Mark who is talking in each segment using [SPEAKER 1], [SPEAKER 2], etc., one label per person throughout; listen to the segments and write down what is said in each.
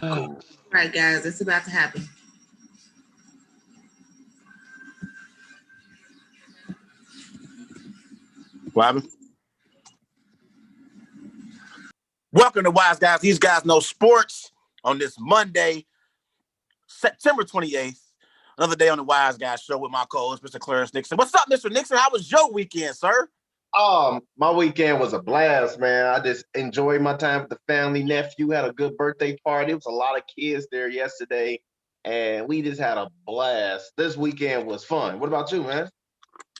[SPEAKER 1] Cool.
[SPEAKER 2] All right, guys, it's about to happen.
[SPEAKER 1] What happened? Welcome to Wise Guys. These guys know sports on this Monday, September 28th. Another day on the Wise Guys show with my co-host, Mr. Clarence Nixon. What's up, Mr. Nixon? How was your weekend, sir?
[SPEAKER 3] My weekend was a blast, man. I just enjoyed my time with the family. Nephew had a good birthday party. It was a lot of kids there yesterday, and we just had a blast. This weekend was fun. What about you, man?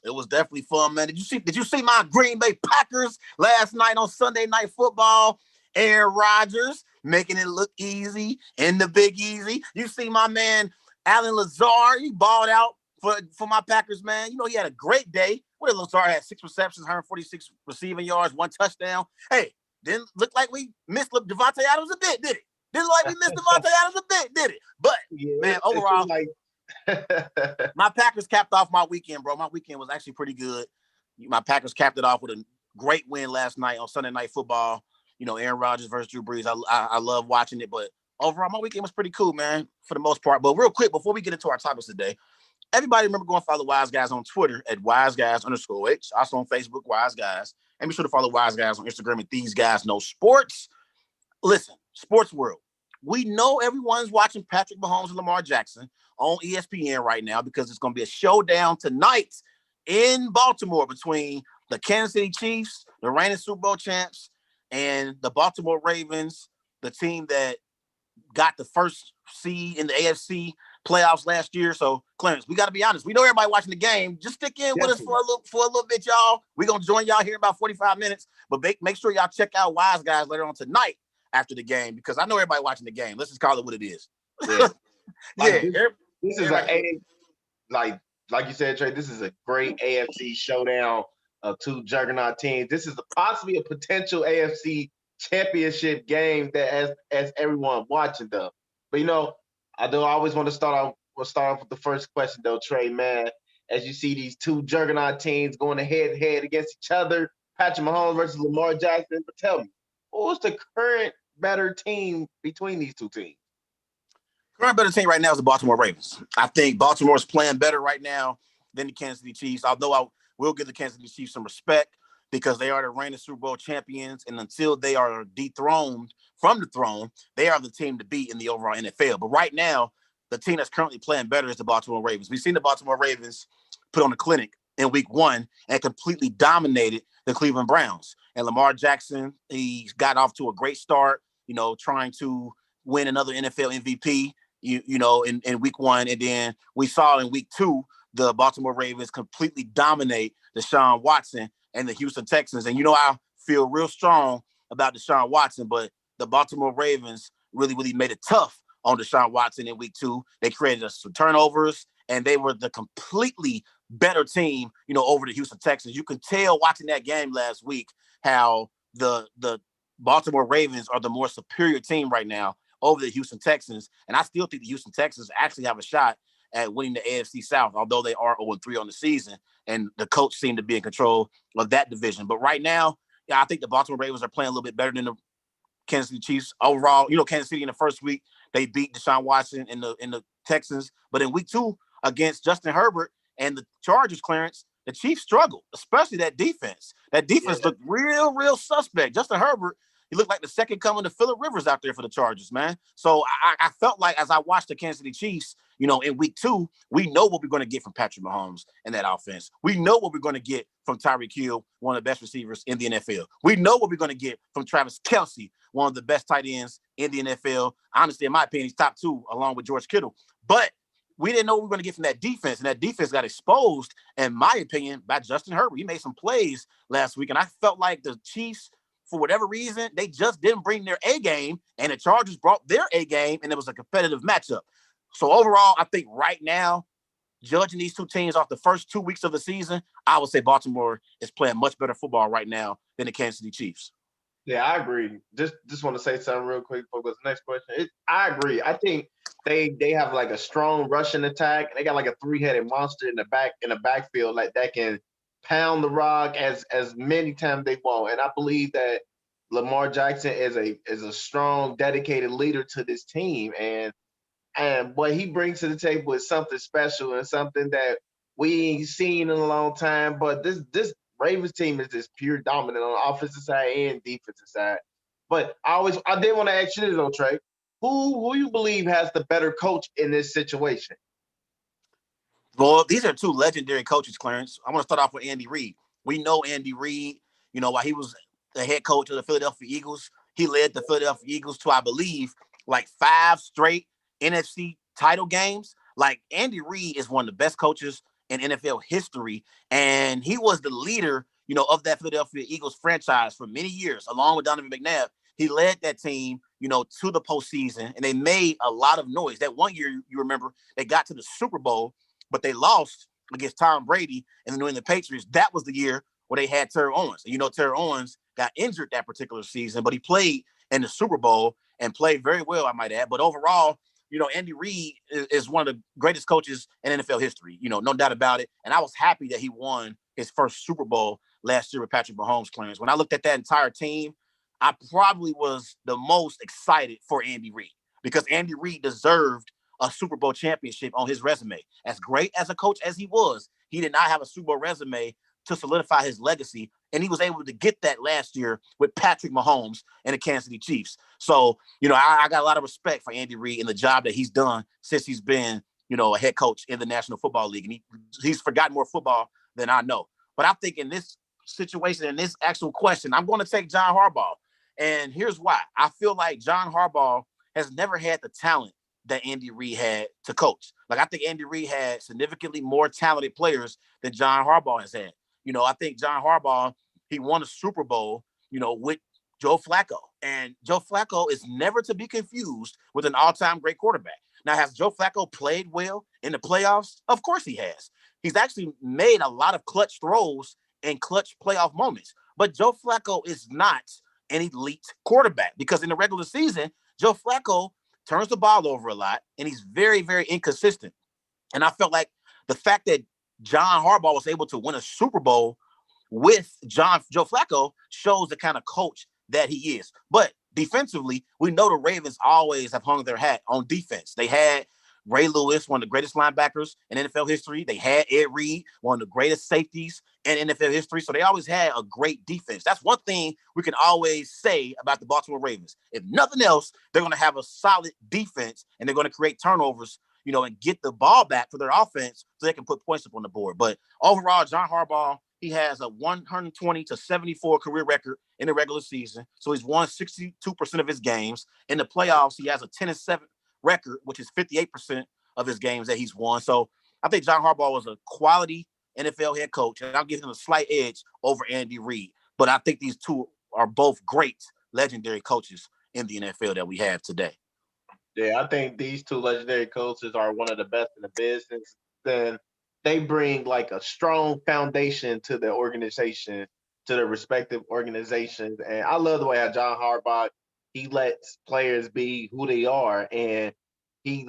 [SPEAKER 1] It was definitely fun, man. Did you see my Green Bay Packers last night on Sunday Night Football? Aaron Rodgers making it look easy in the Big Easy. You see my man Alan Lazard, he balled out for my Packers, man. You know, he had a great day. What Lazard had 6 receptions, 146 receiving yards, 1 touchdown. Hey, didn't look like we missed Devontae Adams a bit, did it? Didn't look like we missed Devontae Adams a bit, did it? But, yeah, man, overall, my Packers capped off my weekend, bro. My weekend was actually pretty good. My Packers capped it off with a great win last night on Sunday Night Football. You know, Aaron Rodgers versus Drew Brees. I love watching it, but overall, my weekend was pretty cool, man, for the most part. But real quick, before we get into our topics today, everybody remember going to follow Wise Guys on Twitter at WiseGuys_H. Also on Facebook, Wise Guys. And be sure to follow Wise Guys on Instagram at These Guys Know Sports. Listen, sports world. We know everyone's watching Patrick Mahomes and Lamar Jackson on ESPN right now because it's going to be a showdown tonight in Baltimore between the Kansas City Chiefs, the reigning Super Bowl champs, and the Baltimore Ravens, the team that got the first seed in the AFC playoffs last year. So, Clarence, we got to be honest. We know everybody watching the game. Just stick in with us for a little bit, y'all. We're going to join y'all here in about 45 minutes. But make sure y'all check out Wise Guys later on tonight after the game because I know everybody watching the game. Let's just call it what it is.
[SPEAKER 3] Yeah. This is like you said, Trey, this is a great AFC showdown of two juggernaut teams. This is possibly a potential AFC championship game that as everyone watching though. But I always want to start off with the first question though, Trey, man. As you see these two juggernaut teams going head to head against each other, Patrick Mahomes versus Lamar Jackson. But tell me, what's the current better team between these two teams?
[SPEAKER 1] Current better team right now is the Baltimore Ravens. I think Baltimore is playing better right now than the Kansas City Chiefs, although I will give the Kansas City Chiefs some respect because they are the reigning Super Bowl champions, and until they are dethroned from the throne, they are the team to beat in the overall NFL. But right now, the team that's currently playing better is the Baltimore Ravens. We've seen the Baltimore Ravens put on a clinic in week 1 and completely dominated the Cleveland Browns. And Lamar Jackson, he got off to a great start, trying to win another NFL MVP, in week 1. And then we saw in week 2, the Baltimore Ravens completely dominate Deshaun Watson and the Houston Texans. And I feel real strong about Deshaun Watson, but the Baltimore Ravens really, really made it tough on Deshaun Watson in week 2. They created some turnovers, and they were the completely better team, over the Houston Texans. You can tell watching that game last week how the Baltimore Ravens are the more superior team right now over the Houston Texans. And I still think the Houston Texans actually have a shot at winning the AFC South, although they are 0-3 on the season, and the coach seemed to be in control of that division. But right now, I think the Baltimore Ravens are playing a little bit better than the Kansas City Chiefs overall. Kansas City in the first week, they beat Deshaun Watson in the Texans. But in week 2 against Justin Herbert and the Chargers, Clarence, the Chiefs struggled, especially that defense. That defense looked real suspect. Justin Herbert, he looked like the second coming of Phillip Rivers out there for the Chargers, man. So I felt like as I watched the Kansas City Chiefs, in week 2, we know what we're going to get from Patrick Mahomes in that offense. We know what we're going to get from Tyreek Hill, one of the best receivers in the NFL. We know what we're going to get from Travis Kelce, one of the best tight ends in the NFL. Honestly, in my opinion, he's top 2 along with George Kittle. But we didn't know what we were going to get from that defense, and that defense got exposed, in my opinion, by Justin Herbert. He made some plays last week, and I felt like the Chiefs, for whatever reason, they just didn't bring their A game, and the Chargers brought their A game, and it was a competitive matchup. So overall, I think right now, judging these two teams off the first 2 weeks of the season, I would say Baltimore is playing much better football right now than the Kansas City Chiefs.
[SPEAKER 3] Yeah, I agree. Just want to say something real quick before we go to the next question. I agree. I think they have like a strong rushing attack, and they got like a 3-headed monster in the backfield like that can pound the rock as many times they want. And I believe that Lamar Jackson is a strong, dedicated leader to this team, and what he brings to the table is something special and something that we ain't seen in a long time. But this Ravens team is just pure dominant on the offensive side and defensive side. But I did want to ask you this though, Trey. Who you believe has the better coach in this situation?
[SPEAKER 1] Well, these are two legendary coaches, Clarence. I want to start off with Andy Reid. We know Andy Reid, while he was the head coach of the Philadelphia Eagles, he led the Philadelphia Eagles to, I believe, like 5 straight NFC title games. Like, Andy Reid is one of the best coaches in NFL history, and he was the leader, of that Philadelphia Eagles franchise for many years, along with Donovan McNabb. He led that team, to the postseason, and they made a lot of noise. That one year, you remember, they got to the Super Bowl, but they lost against Tom Brady and the New England Patriots. That was the year where they had Terrell Owens. And Terrell Owens got injured that particular season, but he played in the Super Bowl and played very well, I might add. But overall, Andy Reid is one of the greatest coaches in NFL history, no doubt about it. And I was happy that he won his first Super Bowl last year with Patrick Mahomes, Clarence. When I looked at that entire team, I probably was the most excited for Andy Reid because Andy Reid deserved a Super Bowl championship on his resume. As great as a coach as he was, he did not have a Super Bowl resume to solidify his legacy, and he was able to get that last year with Patrick Mahomes and the Kansas City Chiefs. So, I got a lot of respect for Andy Reid and the job that he's done since he's been, a head coach in the National Football League, and he's forgotten more football than I know. But I think in this situation, in this actual question, I'm going to take John Harbaugh, and here's why. I feel like John Harbaugh has never had the talent that Andy Reid had to coach. Like, I think Andy Reid had significantly more talented players than John Harbaugh has had. I think John Harbaugh, he won a Super Bowl, with Joe Flacco. And Joe Flacco is never to be confused with an all-time great quarterback. Now, has Joe Flacco played well in the playoffs? Of course he has. He's actually made a lot of clutch throws and clutch playoff moments. But Joe Flacco is not an elite quarterback because in the regular season, Joe Flacco turns the ball over a lot, and he's very, very inconsistent. And I felt like the fact that John Harbaugh was able to win a Super Bowl with Joe Flacco shows the kind of coach that he is. But defensively, we know the Ravens always have hung their hat on defense. They had Ray Lewis, one of the greatest linebackers in NFL history. They had Ed Reed, one of the greatest safeties in NFL history. So they always had a great defense. That's one thing we can always say about the Baltimore Ravens. If nothing else, they're going to have a solid defense, and they're going to create turnovers, and get the ball back for their offense so they can put points up on the board. But overall, John Harbaugh, he has a 120-74 career record in the regular season. So he's won 62% of his games. In the playoffs, he has a 10-7 record, which is 58% of his games that he's won. So I think John Harbaugh was a quality NFL head coach, and I'll give him a slight edge over Andy Reid. But I think these two are both great, legendary coaches in the NFL that we have today.
[SPEAKER 3] Yeah, I think these two legendary coaches are one of the best in the business. Then they bring like a strong foundation to the organization, to their respective organizations. And I love the way how John Harbaugh, he lets players be who they are, and he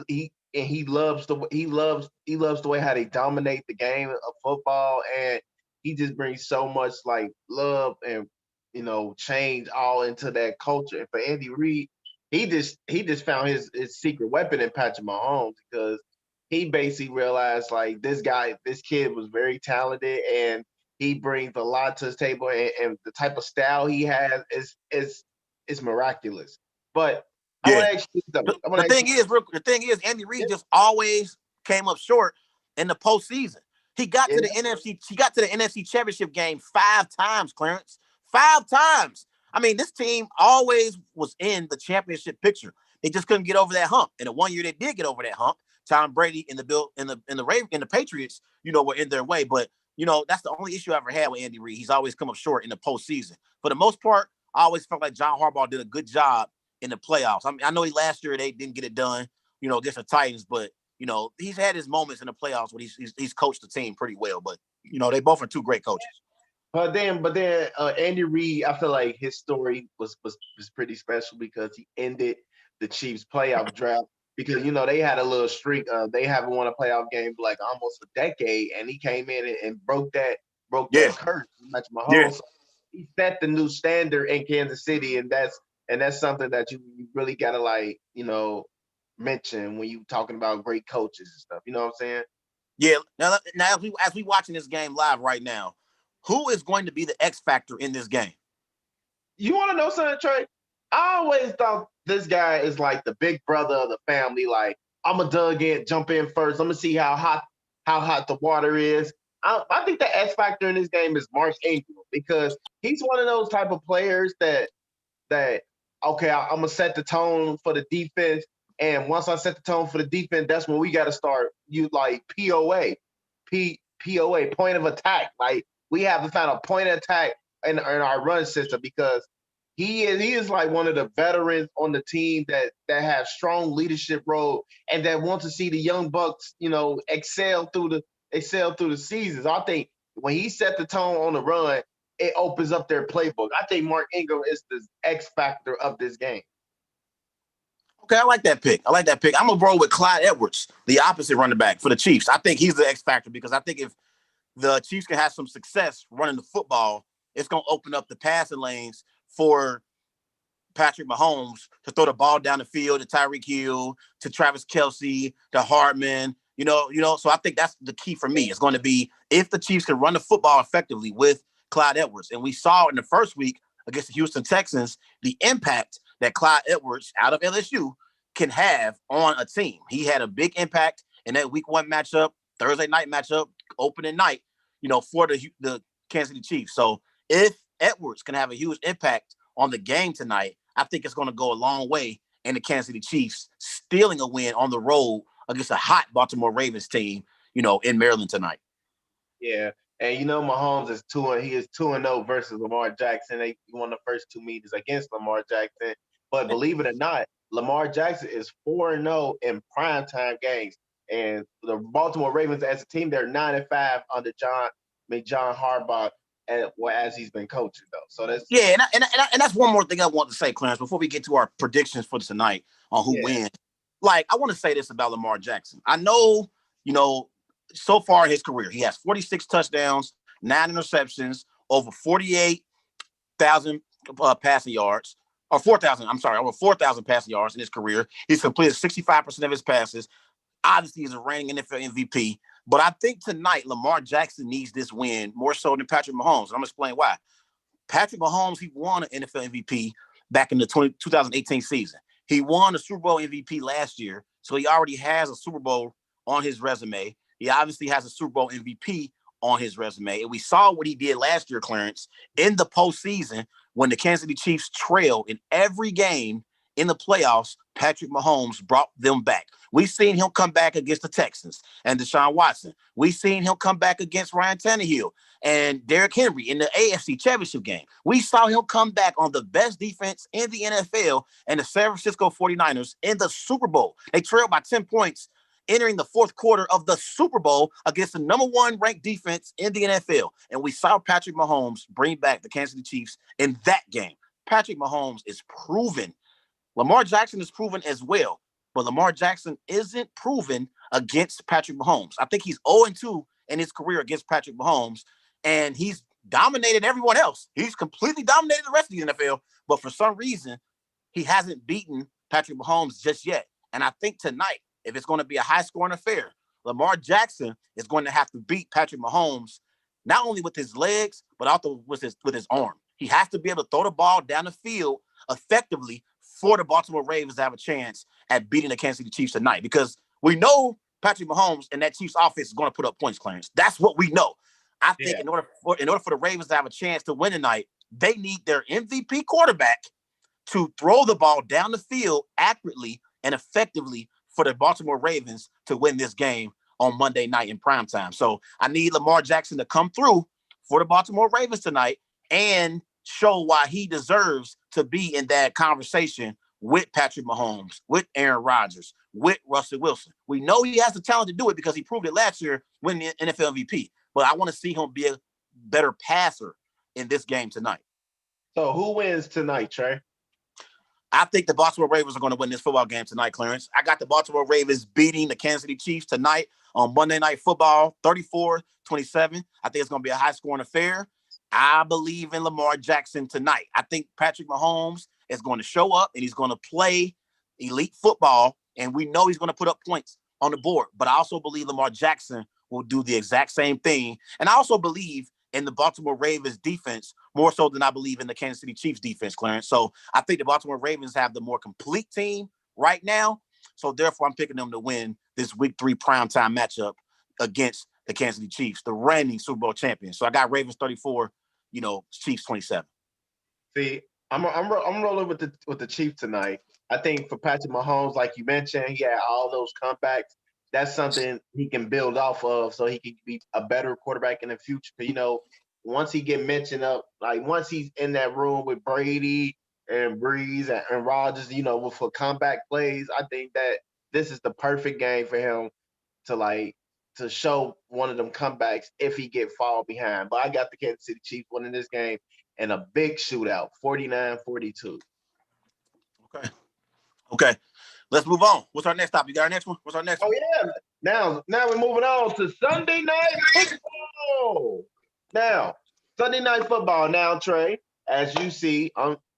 [SPEAKER 3] loves the way how they dominate the game of football, and he just brings so much like love and change all into that culture. And for Andy Reid, he just found his secret weapon in Patrick Mahomes because he basically realized like this kid was very talented and he brings a lot to his table, and the type of style he has is miraculous. But I want to ask you though.
[SPEAKER 1] The thing is, Andy Reid just always came up short in the postseason. He got to the NFC Championship game 5 times, Clarence. 5 times. I mean, this team always was in the championship picture. They just couldn't get over that hump. And the one year they did get over that hump, Tom Brady and the Patriots, were in their way. But that's the only issue I ever had with Andy Reid. He's always come up short in the postseason. For the most part, I always felt like John Harbaugh did a good job in the playoffs. I mean, I know last year they didn't get it done, against the Titans, but he's had his moments in the playoffs when he's coached the team pretty well. But they both are two great coaches.
[SPEAKER 3] But then, Andy Reid, I feel like his story was pretty special because he ended the Chiefs' playoff drought because they had a little streak. They haven't won a playoff game for like almost a decade, and he came in and broke that curse. Mahomes. he set the new standard in Kansas City, and that's something that you really gotta like, mention when you talking about great coaches and stuff. You know what I'm saying?
[SPEAKER 1] Yeah. Now as we watching this game live right now, who is going to be the X factor in this game?
[SPEAKER 3] You want to know something, Trey? I always thought this guy is like the big brother of the family. Like, I'm gonna jump in first. I'm gonna see how hot the water is. I think the X factor in this game is Mark Ingram, because he's one of those type of players that okay, I'm gonna set the tone for the defense, and once I set the tone for the defense, that's when we got to start. You like POA, point of attack. Like, we have to find a point of attack in our run system, because he is like one of the veterans on the team that have strong leadership role and that want to see the young bucks, excel through the seasons. I think when he set the tone on the run, it opens up their playbook. I think Mark Ingram is the X factor of this game.
[SPEAKER 1] Okay, I like that pick. I'm gonna roll with Clyde Edwards, the opposite running back for the Chiefs. I think he's the X factor, because I think if the Chiefs can have some success running the football, it's gonna open up the passing lanes for Patrick Mahomes to throw the ball down the field to Tyreek Hill, to Travis Kelce, to Hartman. So I think that's the key for me. It's going to be if the Chiefs can run the football effectively with Clyde Edwards. And we saw in the first week against the Houston Texans the impact that Clyde Edwards out of LSU can have on a team. He had a big impact in that week 1 matchup, Thursday night matchup, opening night, for the Kansas City Chiefs. So if Edwards can have a huge impact on the game tonight, I think it's going to go a long way in the Kansas City Chiefs stealing a win on the road against a hot Baltimore Ravens team, in Maryland tonight.
[SPEAKER 3] Yeah. And Mahomes is 2-0 versus Lamar Jackson. They won the first 2 meetings against Lamar Jackson. But believe it or not, Lamar Jackson is 4-0 in primetime games. And the Baltimore Ravens as a team, they're 9-5 under John Harbaugh as he's been coaching, though. So that's
[SPEAKER 1] and that's one more thing I want to say, Clarence, before we get to our predictions for tonight on who wins. Like, I want to say this about Lamar Jackson. I know, so far in his career, he has 46 touchdowns, 9 interceptions, over 48,000 passing yards, or 4,000. I'm sorry, over 4,000 passing yards in his career. He's completed 65% of his passes. Obviously, he's a reigning NFL MVP. But I think tonight, Lamar Jackson needs this win more so than Patrick Mahomes. And I'm going to explain why. Patrick Mahomes, he won an NFL MVP back in the 2018 season. He won the Super Bowl MVP last year, so he already has a Super Bowl on his resume. He obviously has a Super Bowl MVP on his resume. And we saw what he did last year, Clarence, in the postseason when the Kansas City Chiefs trailed in every game in the playoffs. Patrick Mahomes brought them back. We've seen him come back against the Texans and Deshaun Watson. We've seen him come back against Ryan Tannehill and Derrick Henry in the AFC Championship game. We saw him come back on the best defense in the NFL and the San Francisco 49ers in the Super Bowl. They trailed by 10 points entering the fourth quarter of the Super Bowl against the number 1 ranked defense in the NFL. And we saw Patrick Mahomes bring back the Kansas City Chiefs in that game. Patrick Mahomes is proven. Lamar Jackson is proven as well, but Lamar Jackson isn't proven against Patrick Mahomes. I think he's 0-2 in his career against Patrick Mahomes, and he's dominated everyone else. He's completely dominated the rest of the NFL, but for some reason, he hasn't beaten Patrick Mahomes just yet. And I think tonight, if it's going to be a high-scoring affair, Lamar Jackson is going to have to beat Patrick Mahomes, not only with his legs, but also with his arm. He has to be able to throw the ball down the field effectively for the Baltimore Ravens to have a chance at beating the Kansas City Chiefs tonight, because we know Patrick Mahomes and that Chiefs offense is going to put up points, Clarence. That's what we know. I think in order for the Ravens to have a chance to win tonight, they need their MVP quarterback to throw the ball down the field accurately and effectively for the Baltimore Ravens to win this game on Monday night in primetime. So I need Lamar Jackson to come through for the Baltimore Ravens tonight and show why he deserves to be in that conversation with Patrick Mahomes, with Aaron Rodgers, with Russell Wilson. We know he has the talent to do it because he proved it last year winning the NFL MVP. But I want to see him be a better passer in this game tonight.
[SPEAKER 3] So who wins tonight, Trey?
[SPEAKER 1] I think the Baltimore Ravens are going to win this football game tonight, Clarence. I got the Baltimore Ravens beating the Kansas City Chiefs tonight on Monday Night Football, 34-27. I think it's going to be a high-scoring affair. I believe in Lamar Jackson tonight. I think Patrick Mahomes is going to show up and he's going to play elite football, and we know he's going to put up points on the board. But I also believe Lamar Jackson will do the exact same thing. And I also believe in the Baltimore Ravens defense more so than I believe in the Kansas City Chiefs defense, Clarence. So I think the Baltimore Ravens have the more complete team right now. So therefore, I'm picking them to win this Week 3 primetime matchup against the Kansas City Chiefs, the reigning Super Bowl champions. So I got Ravens 34, Chiefs 27.
[SPEAKER 3] See, I'm rolling with the Chiefs tonight. I think for Patrick Mahomes, like you mentioned, he had all those comebacks. That's something he can build off of, so he can be a better quarterback in the future. Once he get mentioned up, like once he's in that room with Brady and Brees and Rodgers, for comeback plays, I think that this is the perfect game for him to show one of them comebacks if he get fall behind. But I got the Kansas City Chiefs winning this game in a big shootout, 49-42.
[SPEAKER 1] Okay. Let's move on. What's our next topic? You got our next one? What's our next one?
[SPEAKER 3] Oh, yeah. Now we're moving on to Sunday Night Football. Now, Sunday Night Football now, Trey, as you see,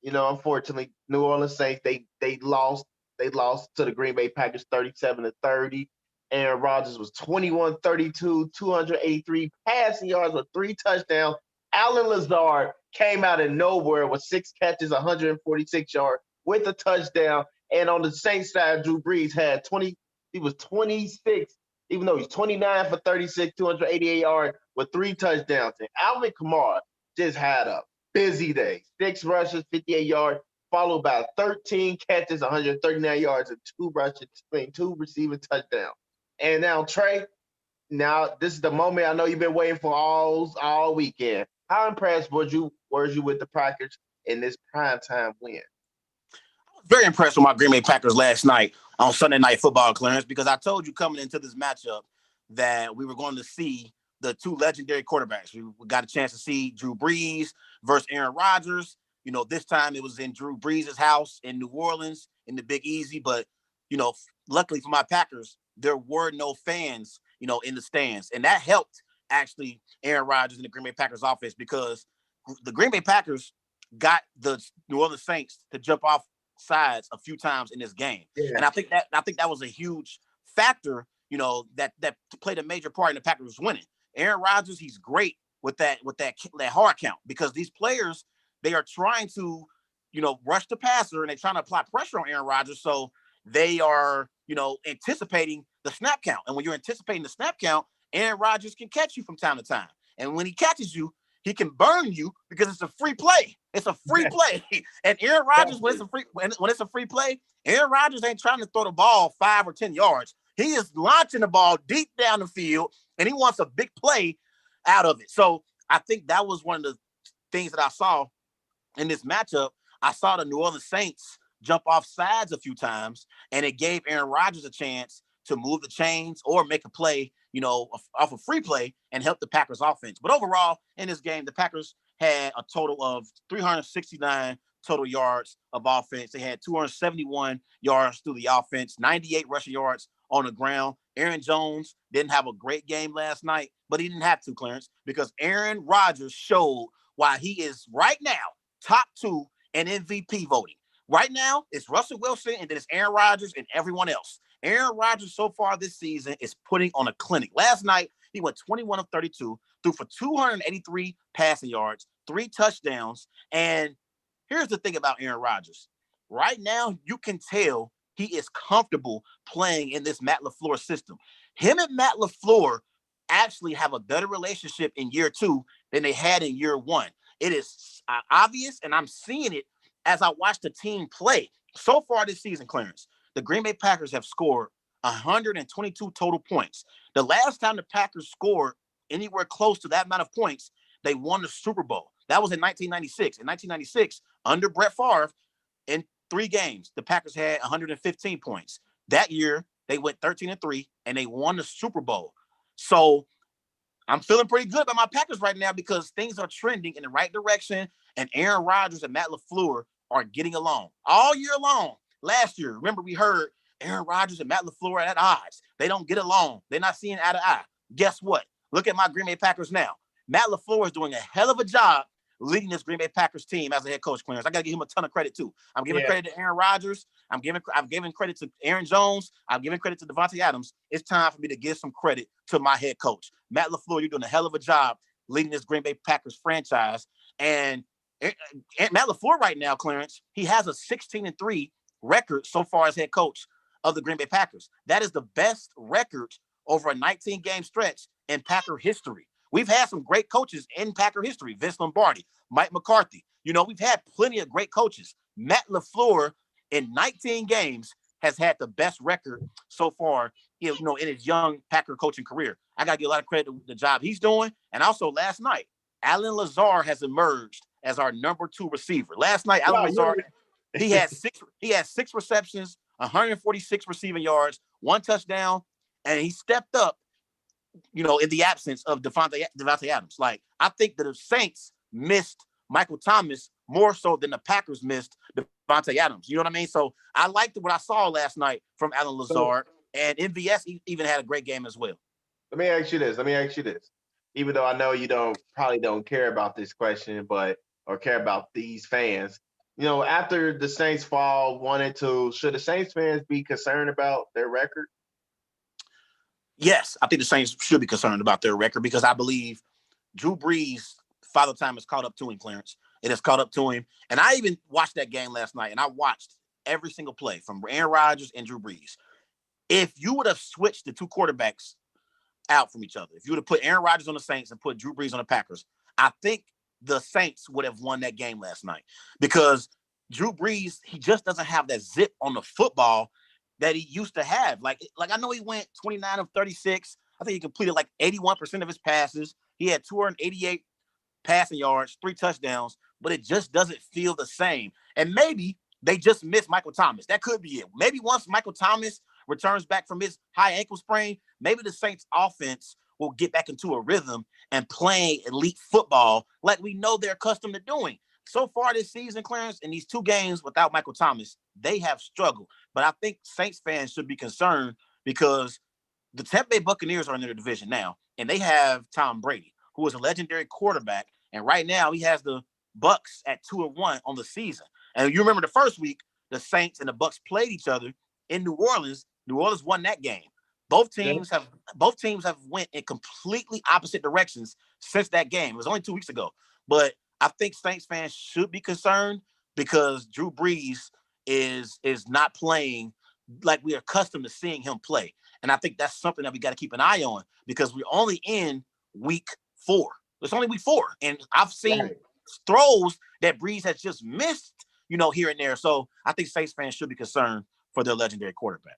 [SPEAKER 3] unfortunately, New Orleans Saints, they lost to the Green Bay Packers 37-30. Aaron Rodgers was 21-32, 283 passing yards with 3 touchdowns. Allen Lazard came out of nowhere with 6 catches, 146 yards with a touchdown. And on the Saints side, Drew Brees had 20. He was 26, even though he's 29 for 36, 288 yards with 3 touchdowns. And Alvin Kamara just had a busy day. 6 rushes, 58 yards, followed by 13 catches, 139 yards, and 2 receiving touchdowns. And now, Trey, this is the moment I know you've been waiting for all weekend. How impressed were you with the Packers in this primetime win?
[SPEAKER 1] Very impressed with my Green Bay Packers last night on Sunday Night Football, Clarence, because I told you coming into this matchup that we were going to see the 2 legendary quarterbacks. We got a chance to see Drew Brees versus Aaron Rodgers. This time it was in Drew Brees' house in New Orleans in the Big Easy. But, luckily for my Packers, there were no fans, in the stands. And that helped, actually, Aaron Rodgers and the Green Bay Packers offense, because the Green Bay Packers got the New Orleans Saints to jump off sides a few times in this game. Yeah. And I think that was a huge factor, that played a major part in the Packers winning. Aaron Rodgers, he's great with that hard count, because these players, they are trying to, rush the passer, and they're trying to apply pressure on Aaron Rodgers. So they are, anticipating the snap count. And when you're anticipating the snap count, Aaron Rodgers can catch you from time to time. And when he catches you, he can burn you because it's a free play. It's a free play. And Aaron Rodgers, when it's a free play, Aaron Rodgers ain't trying to throw the ball 5 or 10 yards. He is launching the ball deep down the field, and he wants a big play out of it. So I think that was one of the things that I saw in this matchup. I saw the New Orleans Saints jump off sides a few times, and it gave Aaron Rodgers a chance to move the chains or make a play, off a free play and help the Packers offense. But overall, in this game, the Packers had a total of 369 total yards of offense. They had 271 yards through the offense, 98 rushing yards on the ground. Aaron Jones didn't have a great game last night, but he didn't have to, Clarence, because Aaron Rodgers showed why he is right now top 2 in MVP voting. Right now, it's Russell Wilson, and then it's Aaron Rodgers and everyone else. Aaron Rodgers so far this season is putting on a clinic. Last night, he went 21 of 32, threw for 283 passing yards, 3 touchdowns. And here's the thing about Aaron Rodgers. Right now, you can tell he is comfortable playing in this Matt LaFleur system. Him and Matt LaFleur actually have a better relationship in year 2 than they had in year 1. It is obvious, and I'm seeing it as I watch the team play. So far this season, Clarence, the Green Bay Packers have scored 122 total points. The last time the Packers scored anywhere close to that amount of points, they won the Super Bowl. That was in 1996. In 1996, under Brett Favre, in 3 games, the Packers had 115 points. That year, they went 13-3, and they won the Super Bowl. So I'm feeling pretty good about my Packers right now because things are trending in the right direction, and Aaron Rodgers and Matt LaFleur are getting along all year long. Last year, remember, we heard Aaron Rodgers and Matt LaFleur at odds. They don't get along. They're not seeing eye to eye. Guess what? Look at my Green Bay Packers now. Matt LaFleur is doing a hell of a job leading this Green Bay Packers team as a head coach, Clarence. I got to give him a ton of credit, too. I'm giving credit to Aaron Rodgers. I'm giving credit to Aaron Jones. I'm giving credit to Devontae Adams. It's time for me to give some credit to my head coach. Matt LaFleur, you're doing a hell of a job leading this Green Bay Packers franchise. And Matt LaFleur right now, Clarence, he has a 16-3 record so far as head coach of the Green Bay Packers. That is the best record over a 19-game stretch in Packer history. We've had some great coaches in Packer history. Vince Lombardi, Mike McCarthy. We've had plenty of great coaches. Matt LaFleur in 19 games has had the best record so far, in his young Packer coaching career. I got to give a lot of credit to the job he's doing. And also last night, Allen Lazard has emerged as our number 2 receiver. Last night, Allen Lazard, he had six receptions, 146 receiving yards, 1 touchdown, and he stepped up, in the absence of Devontae Adams. Like, I think that the Saints missed Michael Thomas more so than the Packers missed Devontae Adams. You know what I mean? So I liked what I saw last night from Allen Lazard, and MVS even had a great game as well.
[SPEAKER 3] Let me ask you this. Even though I know you probably don't care about this question, or care about these fans. After the Saints fall 1-2, should the Saints fans be concerned about their record?
[SPEAKER 1] Yes, I think the Saints should be concerned about their record because I believe Drew Brees' father time has caught up to him, Clarence. It has caught up to him. And I even watched that game last night, and I watched every single play from Aaron Rodgers and Drew Brees. If you would have switched the two quarterbacks out from each other, if you would have put Aaron Rodgers on the Saints and put Drew Brees on the Packers, I think the Saints would have won that game last night because Drew Brees, he just doesn't have that zip on the football that he used to have. Like I know he went 29 of 36. I think he completed like 81% of his passes. He had 288 passing yards, 3 touchdowns, but it just doesn't feel the same. And maybe they just missed Michael Thomas. That could be it. Maybe once Michael Thomas returns back from his high ankle sprain, maybe the Saints offense will get back into a rhythm and play elite football like we know they're accustomed to doing. So far this season, Clarence, in these 2 games without Michael Thomas, they have struggled. But I think Saints fans should be concerned because the Tampa Bay Buccaneers are in their division now, and they have Tom Brady, who is a legendary quarterback. And right now he has the Bucs at 2-1 on the season. And you remember the first week, the Saints and the Bucs played each other in New Orleans. New Orleans won that game. Both teams have went in completely opposite directions since that game. It was only 2 weeks ago. But I think Saints fans should be concerned because Drew Brees is not playing like we're accustomed to seeing him play. And I think that's something that we got to keep an eye on because we're only in week 4. It's only week 4. And I've seen throws that Brees has just missed, here and there. So I think Saints fans should be concerned for their legendary quarterback.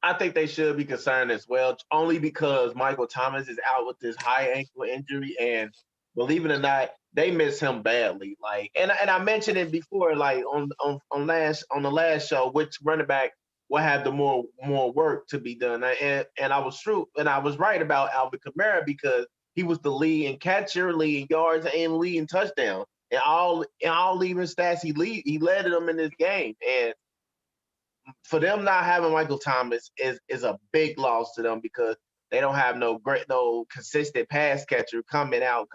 [SPEAKER 3] I think they should be concerned as well, only because Michael Thomas is out with this high ankle injury, and believe it or not, they miss him badly. Like, and I mentioned it before, like on the last show, which running back will have the more work to be done. And I was true, and I was right about Alvin Kamara because he was the leading catcher, leading yards, and leading touchdowns. And all leading stats, he led them in this game. And for them not having Michael Thomas is a big loss to them because they don't have no consistent pass catcher coming out,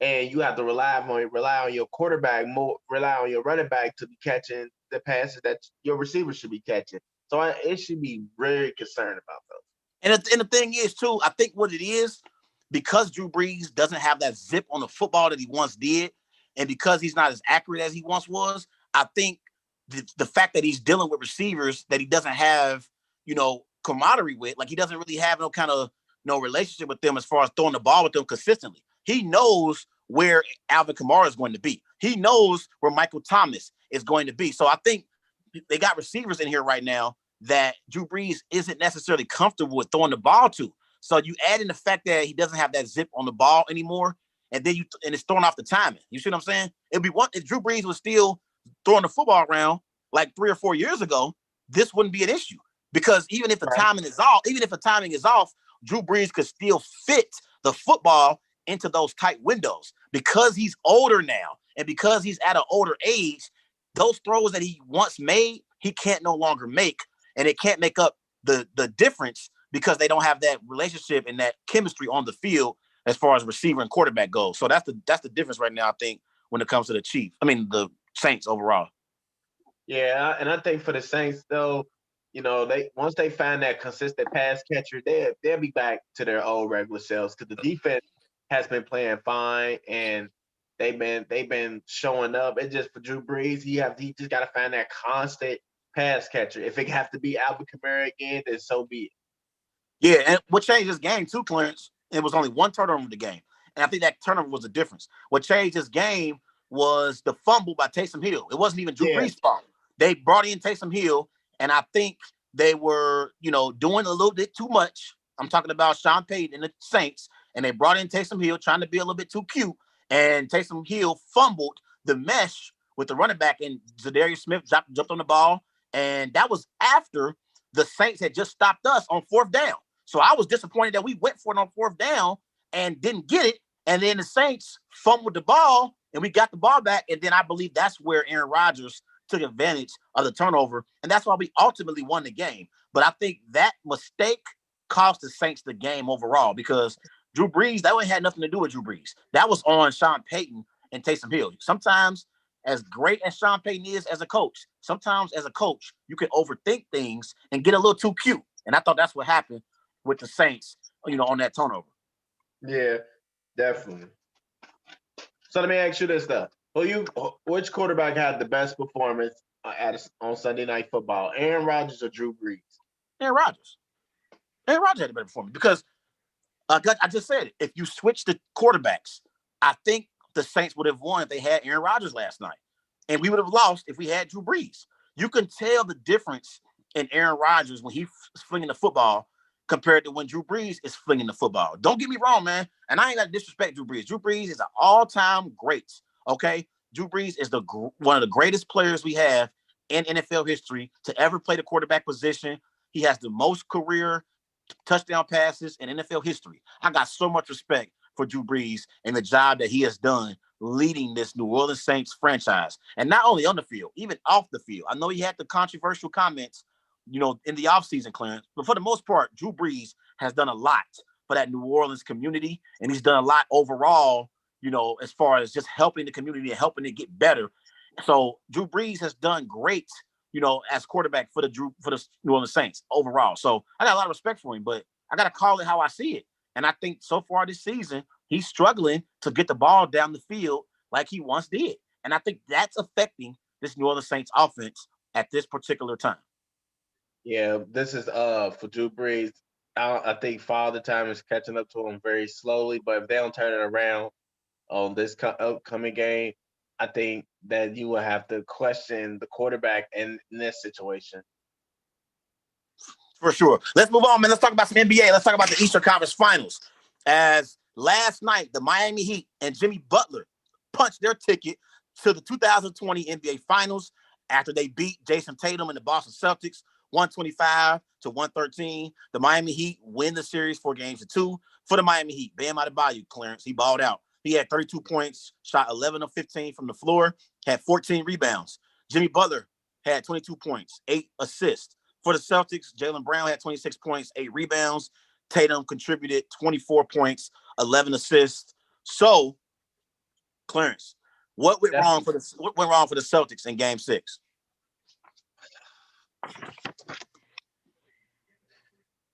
[SPEAKER 3] and you have to rely on your quarterback more, rely on your running back to be catching the passes that your receivers should be catching. So it should be very concerned about those.
[SPEAKER 1] And the thing is too, I think what it is, because Drew Brees doesn't have that zip on the football that he once did, and because he's not as accurate as he once was, I think the fact that he's dealing with receivers that he doesn't have, camaraderie with, like he doesn't really have no kind of relationship with them as far as throwing the ball with them consistently. He knows where Alvin Kamara is going to be. He knows where Michael Thomas is going to be. So I think they got receivers in here right now that Drew Brees isn't necessarily comfortable with throwing the ball to. So you add in the fact that he doesn't have that zip on the ball anymore, and then it's throwing off the timing. You see what I'm saying? It'd be one if Drew Brees was still throwing the football around like 3 or 4 years ago, this wouldn't be an issue. Because even if the timing is off, Drew Brees could still fit the football into those tight windows. Because he's older now, and because he's at an older age, those throws that he once made, he can't no longer make, and it can't make up the difference because they don't have that relationship and that chemistry on the field as far as receiver and quarterback goes. So that's the difference right now, I think, when it comes to the Saints overall.
[SPEAKER 3] Yeah, and I think for the Saints though, they once they find that consistent pass catcher, they'll be back to their old regular selves because the defense has been playing fine and they've been showing up. It's just for Drew Brees, he just got to find that constant pass catcher. If it has to be Alvin Kamara again, then so be it.
[SPEAKER 1] Yeah, and what changed this game too, Clarence? It was only one turnover in the game, and I think that turnover was the difference. What changed this game was the fumble by Taysom Hill. It wasn't even Drew Brees' fault. They brought in Taysom Hill, and I think they were, doing a little bit too much. I'm talking about Sean Payton and the Saints, and they brought in Taysom Hill trying to be a little bit too cute, and Taysom Hill fumbled the mesh with the running back, and Zadarius Smith jumped on the ball, and that was after the Saints had just stopped us on fourth down. So I was disappointed that we went for it on fourth down and didn't get it, and then the Saints fumbled the ball, and we got the ball back, and then I believe that's where Aaron Rodgers took advantage of the turnover, and that's why we ultimately won the game. But I think that mistake cost the Saints the game overall because Drew Brees, that one had nothing to do with Drew Brees. That was on Sean Payton and Taysom Hill. Sometimes, as great as Sean Payton is as a coach, sometimes as a coach, you can overthink things and get a little too cute. And I thought that's what happened with the Saints, on that turnover.
[SPEAKER 3] Yeah, definitely. So let me ask you this stuff. Which quarterback had the best performance on Sunday Night Football? Aaron Rodgers or Drew Brees?
[SPEAKER 1] Aaron Rodgers. Aaron Rodgers had a better performance because I just said it. If you switch the quarterbacks, I think the Saints would have won if they had Aaron Rodgers last night. And we would have lost if we had Drew Brees. You can tell the difference in Aaron Rodgers when he's flinging the football compared to when Drew Brees is flinging the football. Don't get me wrong, man. And I ain't got to disrespect Drew Brees. Drew Brees is an all-time great, okay? Drew Brees is one of the greatest players we have in NFL history to ever play the quarterback position. He has the most career touchdown passes in NFL history. I got so much respect for Drew Brees and the job that he has done leading this New Orleans Saints franchise. And not only on the field, even off the field. I know he had the controversial comments, in the offseason, Clarence. But for the most part, Drew Brees has done a lot for that New Orleans community. And he's done a lot overall, as far as just helping the community and helping it get better. So Drew Brees has done great, as quarterback for the New Orleans Saints overall. So I got a lot of respect for him, but I got to call it how I see it. And I think so far this season, he's struggling to get the ball down the field like he once did. And I think that's affecting this New Orleans Saints offense at this particular time.
[SPEAKER 3] Yeah, this is for Drew Brees. I think Father Time is catching up to him very slowly, but if they don't turn it around on this upcoming game, I think that you will have to question the quarterback in this situation.
[SPEAKER 1] For sure. Let's move on, man. Let's talk about some NBA. Let's talk about the Eastern Conference Finals. As last night, the Miami Heat and Jimmy Butler punched their ticket to the 2020 NBA Finals after they beat Jason Tatum and the Boston Celtics 125-113. The Miami Heat win the series 4-2 for the Miami Heat. Bam Adebayo, Clarence, he balled out. He had 32 points, shot 11 of 15 from the floor, had 14 rebounds. Jimmy Butler had 22 points, 8 assists. For the Celtics, Jaylen Brown had 26 points, 8 rebounds. Tatum contributed 24 points, 11 assists. So, Clarence, what went wrong for the Celtics in Game 6?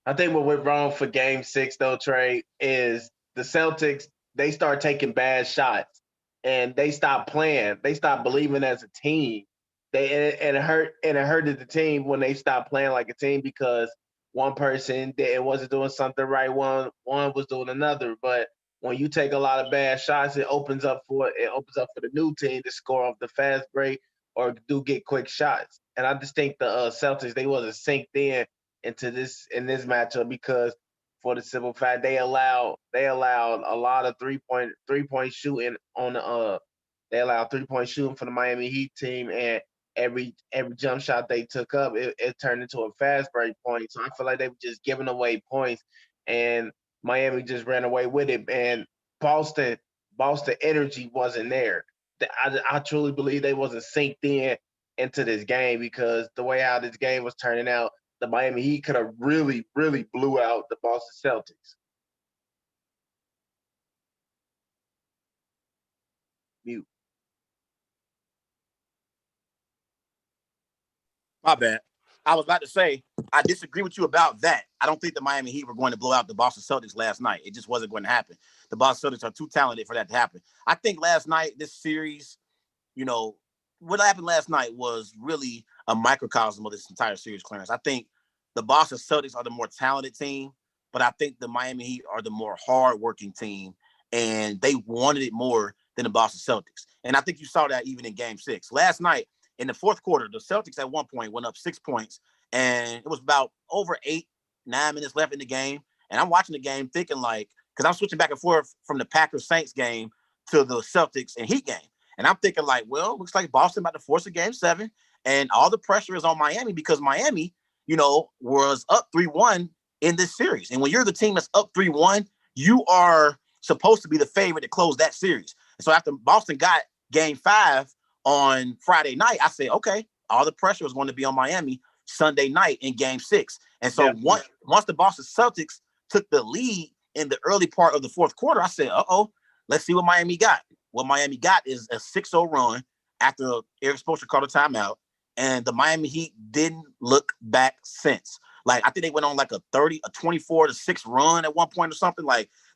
[SPEAKER 3] I think what went wrong for Game 6, though, Trey, is the Celtics, they start taking bad shots, and they stopped playing. They stopped believing as a team. It hurted the team when they stopped playing like a team because one person wasn't doing something right, one was doing another. But when you take a lot of bad shots, it opens up for the new team to score off the fast break or do get quick shots. And I just think the Celtics, they wasn't synced in this matchup because for the simple fact they allowed a lot of three-point shooting on the they allowed 3-point shooting for the Miami Heat team, and every jump shot they took up, it turned into a fast break point. So I feel like they were just giving away points, and Miami just ran away with it. And Boston energy wasn't there. I truly believe they wasn't synced into this game because the way how this game was turning out, the Miami Heat could have really, really blew out the Boston Celtics.
[SPEAKER 1] My bad. I was about to say, I disagree with you about that. I don't think the Miami Heat were going to blow out the Boston Celtics last night. It just wasn't going to happen. The Boston Celtics are too talented for that to happen. I think last night, this series, what happened last night was really a microcosm of this entire series, Clarence. I think the Boston Celtics are the more talented team, but I think the Miami Heat are the more hardworking team, and they wanted it more than the Boston Celtics. And I think you saw that even in Game 6. Last night, in the fourth quarter, the Celtics at one point went up 6 points, and it was about over 8-9 minutes left in the game. And I'm watching the game thinking because I'm switching back and forth from the Packers-Saints game to the Celtics and Heat game. And I'm thinking looks like Boston about to force a Game 7, and all the pressure is on Miami because Miami, was up 3-1 in this series. And when you're the team that's up 3-1, you are supposed to be the favorite to close that series. And so after Boston got Game 5 on Friday night, I said, okay, all the pressure was going to be on Miami Sunday night in Game 6. And so once the Boston Celtics took the lead in the early part of the fourth quarter, I said, let's see what Miami got. What Miami got is a 6-0 run after Eric Spoelstra called a timeout, and the Miami Heat didn't look back since. I think they went on a 24-6 run at one point or something.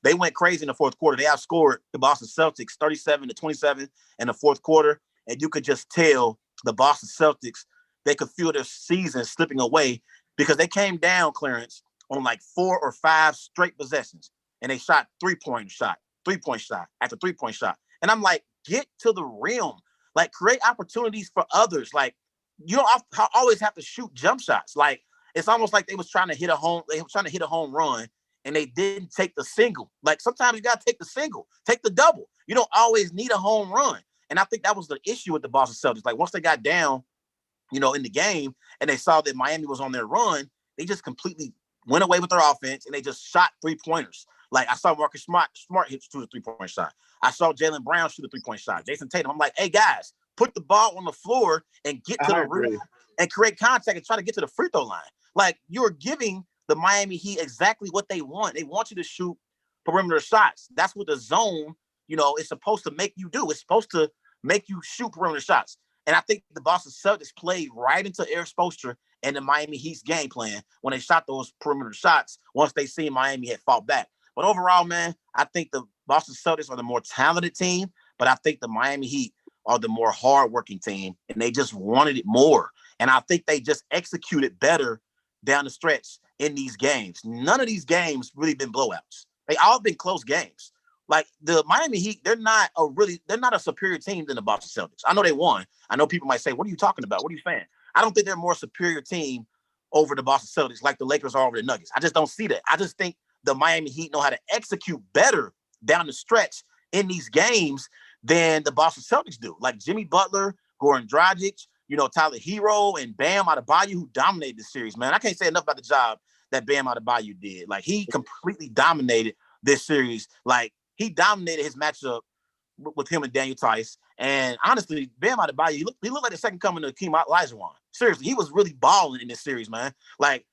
[SPEAKER 1] They went crazy in the fourth quarter. They outscored the Boston Celtics 37-27 in the fourth quarter, and you could just tell the Boston Celtics, they could feel their season slipping away because they came down, Clarence, on 4 or 5 straight possessions, and they shot three-point shot after three-point shot. And I'm get to the rim, create opportunities for others. You don't always have to shoot jump shots. It's almost like they were trying to hit a home run, and they didn't take the single. Sometimes you got to take the single, take the double. You don't always need a home run. And I think that was the issue with the Boston Celtics. Once they got down, in the game, and they saw that Miami was on their run, they just completely went away with their offense, and they just shot three-pointers. I saw Marcus Smart hit a three-point shot. I saw Jaylen Brown shoot a three-point shot. Jason Tatum. I'm hey, guys, put the ball on the floor and get to the rim and create contact and try to get to the free throw line. You're giving the Miami Heat exactly what they want. They want you to shoot perimeter shots. That's what the zone, is supposed to make you do. It's supposed to make you shoot perimeter shots. And I think the Boston Celtics played right into Eric Spoelstra and the Miami Heat's game plan when they shot those perimeter shots once they seen Miami had fought back. But overall, man, I think the Boston Celtics are the more talented team, but I think the Miami Heat are the more hardworking team, and they just wanted it more. And I think they just executed better down the stretch in these games. None of these games really been blowouts. They all been close games. The Miami Heat, they're not a superior team than the Boston Celtics. I know they won. I know people might say, what are you talking about? What are you saying? I don't think they're a more superior team over the Boston Celtics like the Lakers are over the Nuggets. I just don't see that. I just think the Miami Heat know how to execute better down the stretch in these games than the Boston Celtics do. Jimmy Butler, Goran Dragic, Tyler Hero, and Bam Adebayo, who dominated the series, man. I can't say enough about the job that Bam Adebayo did. He completely dominated this series. He dominated his matchup with him and Daniel Tice. And honestly, Bam Adebayo, he looked like the second coming of Hakeem Olajuwon. Seriously, he was really balling in this series, man.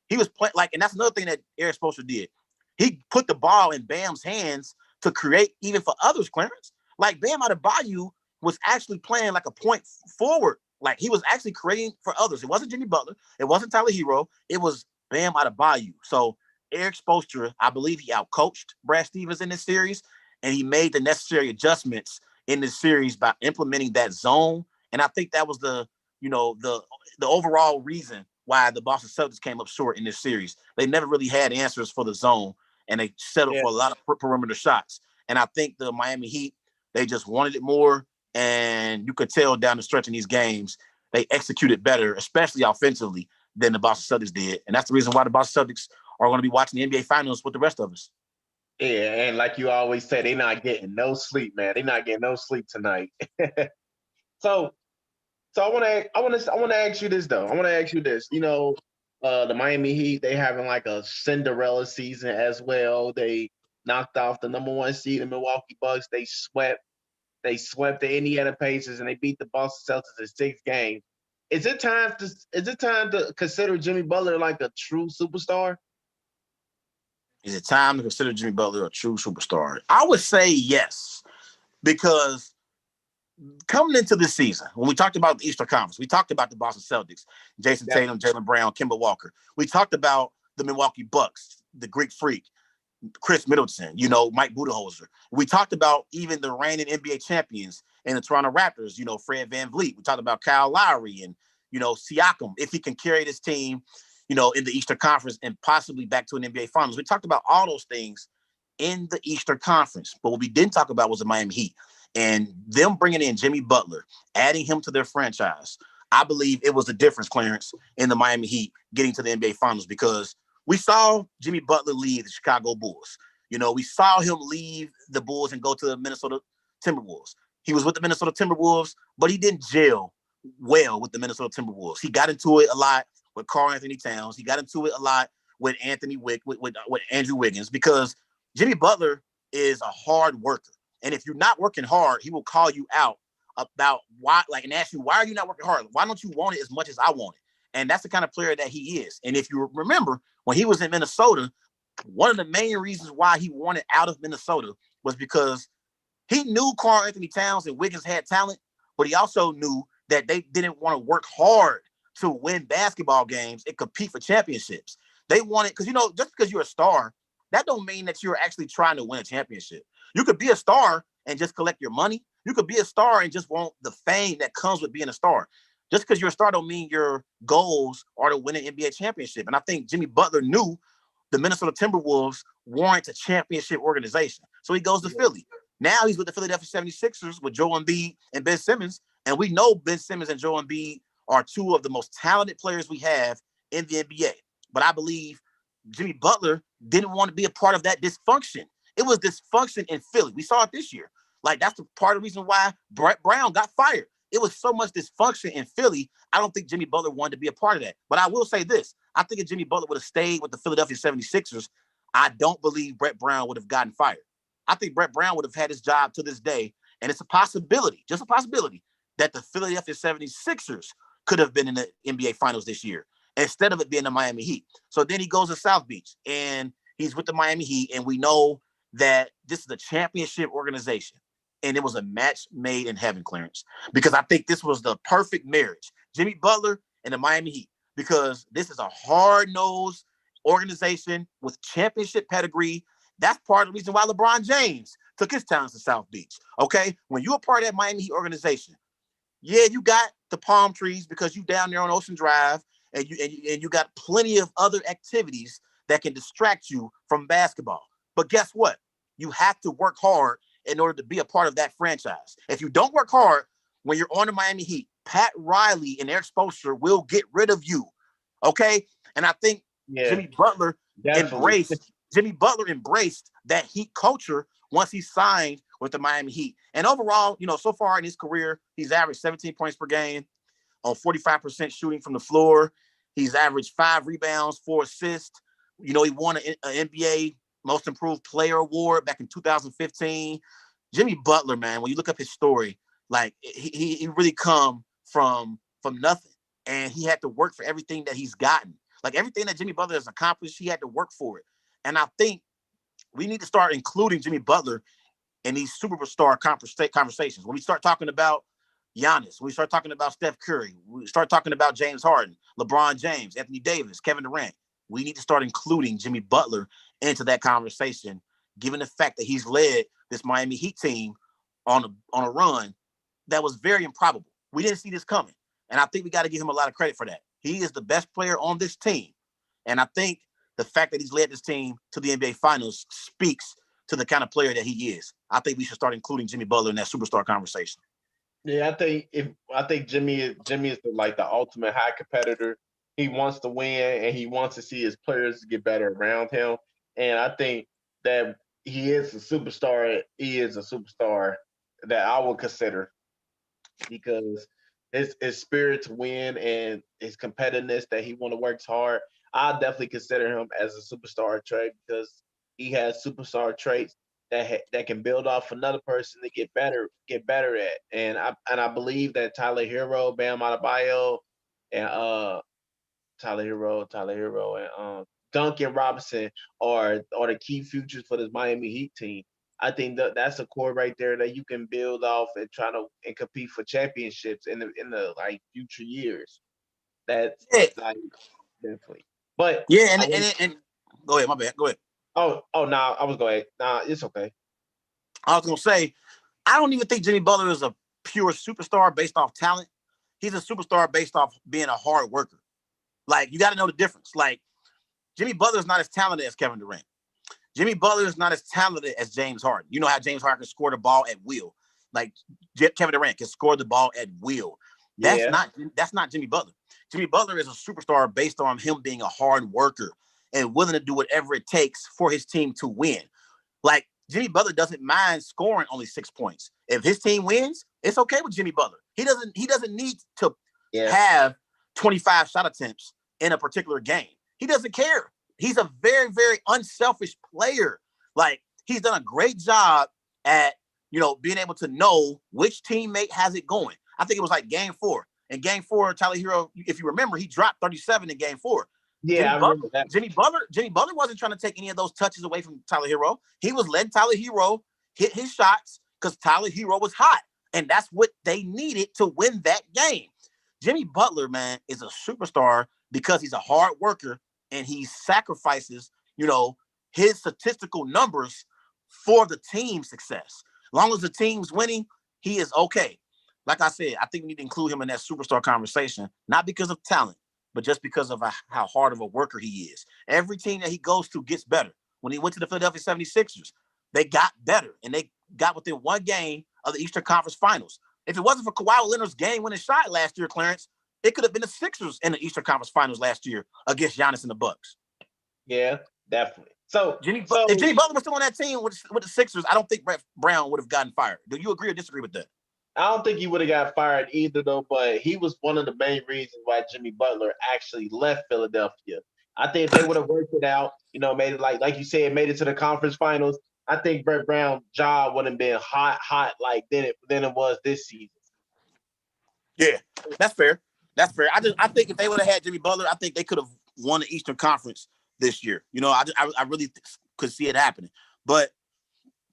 [SPEAKER 1] He was playing, and that's another thing that Eric Spoelstra did. He put the ball in Bam's hands to create even for others, Clarence. Bam Adebayo was actually playing a point forward. He was actually creating for others. It wasn't Jimmy Butler. It wasn't Tyler Hero. It was Bam Adebayo. So Eric Spoelstra, I believe he outcoached Brad Stevens in this series, and he made the necessary adjustments in this series by implementing that zone. And I think that was the overall reason why the Boston Celtics came up short in this series. They never really had answers for the zone, and they settled for a lot of perimeter shots. And I think the Miami Heat, they just wanted it more, and you could tell down the stretch in these games, they executed better, especially offensively, than the Boston Celtics did. And that's the reason why the Boston Celtics are going to be watching the NBA Finals with the rest of us.
[SPEAKER 3] Yeah, and like you always say, they're not getting no sleep, man. They're not getting no sleep tonight. So I want to ask you this though. I want to ask you this. The Miami Heat, they having a Cinderella season as well. They knocked off the number 1 seed, the Milwaukee Bucks. They swept the Indiana Pacers, and they beat the Boston Celtics in 6 games. Is it time to consider Jimmy Butler a true superstar?
[SPEAKER 1] Is it time to consider Jimmy Butler a true superstar? I would say yes, because coming into this season, when we talked about the Eastern Conference, we talked about the Boston Celtics, Jason Tatum, Jaylen Brown, Kemba Walker. We talked about the Milwaukee Bucks, the Greek Freak, Chris Middleton, Mike Budenholzer. We talked about even the reigning NBA champions and the Toronto Raptors, Fred VanVleet. We talked about Kyle Lowry and, Siakam, if he can carry this team, in the Eastern Conference and possibly back to an NBA Finals. We talked about all those things in the Eastern Conference. But what we didn't talk about was the Miami Heat. And them bringing in Jimmy Butler, adding him to their franchise, I believe it was the difference, Clarence, in the Miami Heat getting to the NBA Finals, because we saw Jimmy Butler leave the Chicago Bulls. We saw him leave the Bulls and go to the Minnesota Timberwolves. He was with the Minnesota Timberwolves, but he didn't gel well with the Minnesota Timberwolves. He got into it a lot with Karl-Anthony Towns. He got into it a lot with with Andrew Wiggins, because Jimmy Butler is a hard worker. And if you're not working hard, he will call you out about why, and ask you, why are you not working hard? Why don't you want it as much as I want it? And that's the kind of player that he is. And if you remember, when he was in Minnesota, one of the main reasons why he wanted out of Minnesota was because he knew Karl-Anthony Towns and Wiggins had talent, but he also knew that they didn't want to work hard to win basketball games and compete for championships. They wanted, because, just because you're a star, that don't mean that you're actually trying to win a championship. You could be a star and just collect your money. You could be a star and just want the fame that comes with being a star. Just because you're a star don't mean your goals are to win an NBA championship. And I think Jimmy Butler knew the Minnesota Timberwolves weren't a championship organization. So he goes to Philly. Now he's with the Philadelphia 76ers with Joel Embiid and Ben Simmons. And we know Ben Simmons and Joel Embiid are two of the most talented players we have in the NBA. But I believe Jimmy Butler didn't want to be a part of that dysfunction. It was dysfunction in Philly. We saw it this year. That's the part of the reason why Brett Brown got fired. It was so much dysfunction in Philly. I don't think Jimmy Butler wanted to be a part of that. But I will say this. I think if Jimmy Butler would have stayed with the Philadelphia 76ers, I don't believe Brett Brown would have gotten fired. I think Brett Brown would have had his job to this day. And it's a possibility, just a possibility, that the Philadelphia 76ers could have been in the NBA Finals this year instead of it being the Miami Heat. So then he goes to South Beach and he's with the Miami Heat. And we know that this is a championship organization. And it was a match made in heaven, Clarence, because I think this was the perfect marriage, Jimmy Butler and the Miami Heat, because this is a hard-nosed organization with championship pedigree. That's part of the reason why LeBron James took his talents to South Beach, okay? When you're a part of that Miami Heat organization, yeah, you got the palm trees because you down there on Ocean Drive, and you got plenty of other activities that can distract you from basketball. But guess what? You have to work hard in order to be a part of that franchise. If you don't work hard when you're on the Miami Heat, Pat Riley and Eric Spoelstra will get rid of you, okay? And I think Jimmy Butler embraced that Heat culture once he signed with the Miami Heat. And overall, so far in his career, he's averaged 17 points per game on 45% shooting from the floor. He's averaged 5 rebounds, 4 assists. He won an NBA Most Improved Player Award back in 2015. Jimmy Butler, man, when you look up his story, he really come from nothing. And he had to work for everything that he's gotten. Everything that Jimmy Butler has accomplished, he had to work for it. And I think we need to start including Jimmy Butler in these superstar conversations. When we start talking about Giannis, when we start talking about Steph Curry, we start talking about James Harden, LeBron James, Anthony Davis, Kevin Durant, we need to start including Jimmy Butler into that conversation, given the fact that he's led this Miami Heat team on a run that was very improbable. We didn't see this coming. And I think we got to give him a lot of credit for that. He is the best player on this team. And I think the fact that he's led this team to the NBA Finals speaks to the kind of player that he is. I think we should start including Jimmy Butler in that superstar conversation.
[SPEAKER 3] Yeah, I think Jimmy is the ultimate high competitor. He wants to win and he wants to see his players get better around him. And I think that he is a superstar. He is a superstar that I would consider, because his spirit to win and his competitiveness that he want to work hard. I definitely consider him as a superstar trait, because he has superstar traits that can build off another person to get better at. And I believe that Tyler Hero, Bam Adebayo, and Tyler Hero and Duncan Robinson are the key futures for this Miami Heat team. I think that's a core right there that you can build off and try to and compete for championships in the like future years. That's like definitely. But
[SPEAKER 1] yeah, and go ahead, my bad. Go ahead.
[SPEAKER 3] Oh, nah, I was going. Nah, it's okay.
[SPEAKER 1] I was gonna say, I don't even think Jimmy Butler is a pure superstar based off talent. He's a superstar based off being a hard worker. Like, you got to know the difference. Like, Jimmy Butler is not as talented as Kevin Durant. Jimmy Butler is not as talented as James Harden. You know how James Harden can score the ball at will. Like, Kevin Durant can score the ball at will. That's not Jimmy Butler. Jimmy Butler is a superstar based on him being a hard worker and willing to do whatever it takes for his team to win. Like, Jimmy Butler doesn't mind scoring only 6 points. If his team wins, it's okay with Jimmy Butler. He doesn't need to have 25 shot attempts in a particular game. He doesn't care. He's a very, very unselfish player. Like, he's done a great job at, being able to know which teammate has it going. I think it was like game 4. In game 4, Tyler Hero, if you remember, he dropped 37 in game 4.
[SPEAKER 3] Yeah, I remember that.
[SPEAKER 1] Jimmy Butler wasn't trying to take any of those touches away from Tyler Hero. He was letting Tyler Hero hit his shots because Tyler Hero was hot. And that's what they needed to win that game. Jimmy Butler, man, is a superstar because he's a hard worker and he sacrifices, his statistical numbers for the team's success. As long as the team's winning, he is okay. Like I said, I think we need to include him in that superstar conversation, not because of talent, but just because of how hard of a worker he is. Every team that he goes to gets better. When he went to the Philadelphia 76ers, they got better, and they got within one game of the Eastern Conference Finals. If it wasn't for Kawhi Leonard's game-winning shot last year, Clarence, it could have been the Sixers in the Eastern Conference Finals last year against Giannis and the Bucks.
[SPEAKER 3] Yeah, definitely. So
[SPEAKER 1] if Jimmy Butler was still on that team with the Sixers, I don't think Brett Brown would have gotten fired. Do you agree or disagree with that?
[SPEAKER 3] I don't think he would have got fired either, though, but he was one of the main reasons why Jimmy Butler actually left Philadelphia. I think if they would have worked it out, made it like you said, made it to the conference finals, I think Brett Brown's job wouldn't have been hot like than it was this season.
[SPEAKER 1] Yeah, that's fair. That's fair. I think if they would have had Jimmy Butler, I think they could have won the Eastern Conference this year. I really could see it happening. But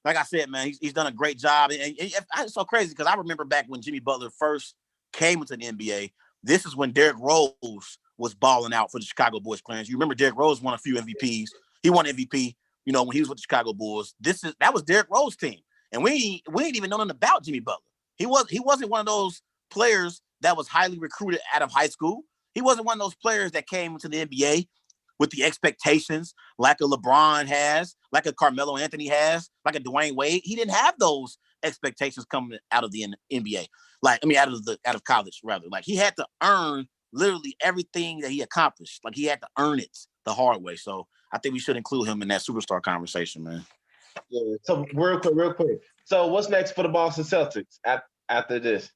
[SPEAKER 1] like I said, man, he's done a great job. And it's so crazy because I remember back when Jimmy Butler first came into the NBA, this is when Derrick Rose was balling out for the Chicago Bulls. Clarence, you remember Derrick Rose won a few MVPs. He won MVP, when he was with the Chicago Bulls. That was Derrick Rose's team. And we ain't even know nothing about Jimmy Butler. He wasn't one of those players that was highly recruited out of high school. He wasn't one of those players that came into the NBA with the expectations like a LeBron has, like a Carmelo Anthony has, like a Dwayne Wade. He didn't have those expectations coming out of the NBA. Out of college, rather. Like, he had to earn literally everything that he accomplished. Like, he had to earn it the hard way. So I think we should include him in that superstar conversation, man.
[SPEAKER 3] Yeah. So real quick. So what's next for the Boston Celtics after this?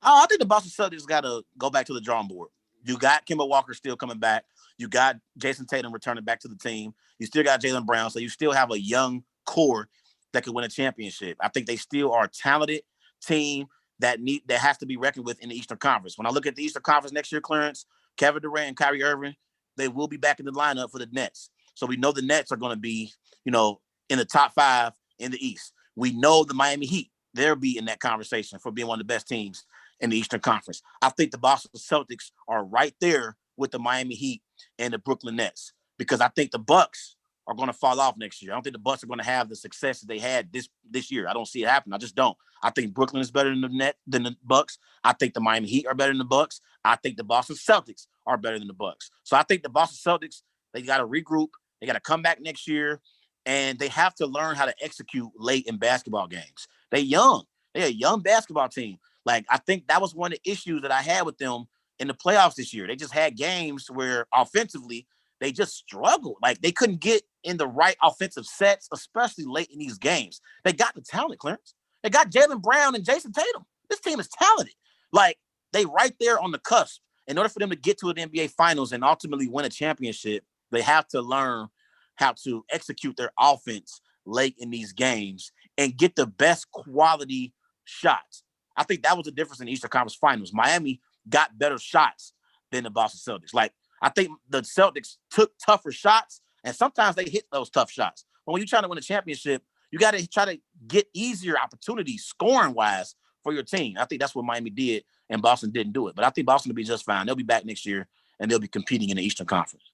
[SPEAKER 1] Oh, I think the Boston Celtics got to go back to the drawing board. You got Kemba Walker still coming back. You got Jason Tatum returning back to the team. You still got Jaylen Brown. So you still have a young core that could win a championship. I think they still are a talented team that has to be reckoned with in the Eastern Conference. When I look at the Eastern Conference next year, Clarence, Kevin Durant and Kyrie Irving, they will be back in the lineup for the Nets. So we know the Nets are going to be, in the top 5 in the East. We know the Miami Heat, they'll be in that conversation for being one of the best teams in the Eastern Conference. I think the Boston Celtics are right there with the Miami Heat and the Brooklyn Nets, because I think the Bucks are going to fall off next year. I don't think the Bucks are going to have the success that they had this year. I don't see it happen. I just don't. I think Brooklyn is better than the Bucks. I think the Miami Heat are better than the Bucks. I think the Boston Celtics are better than the Bucks. So I think the Boston Celtics, they got to regroup. They got to come back next year, and they have to learn how to execute late in basketball games. They're young. They're a young basketball team. Like, I think that was one of the issues that I had with them in the playoffs this year. They just had games where offensively they just struggled. Like, they couldn't get in the right offensive sets, especially late in these games. They got the talent, Clarence. They got Jaylen Brown and Jason Tatum. This team is talented. Like, they right there on the cusp. In order for them to get to an NBA Finals and ultimately win a championship, they have to learn how to execute their offense late in these games and get the best quality shots. I think that was the difference in the Eastern Conference Finals. Miami got better shots than the Boston Celtics. Like, I think the Celtics took tougher shots, and sometimes they hit those tough shots. But when you're trying to win a championship, You got to try to get easier opportunities scoring wise for your team. I think that's what Miami did, and Boston didn't do it. But I think Boston will be just fine. They'll be back next year, and they'll be competing in the Eastern Conference.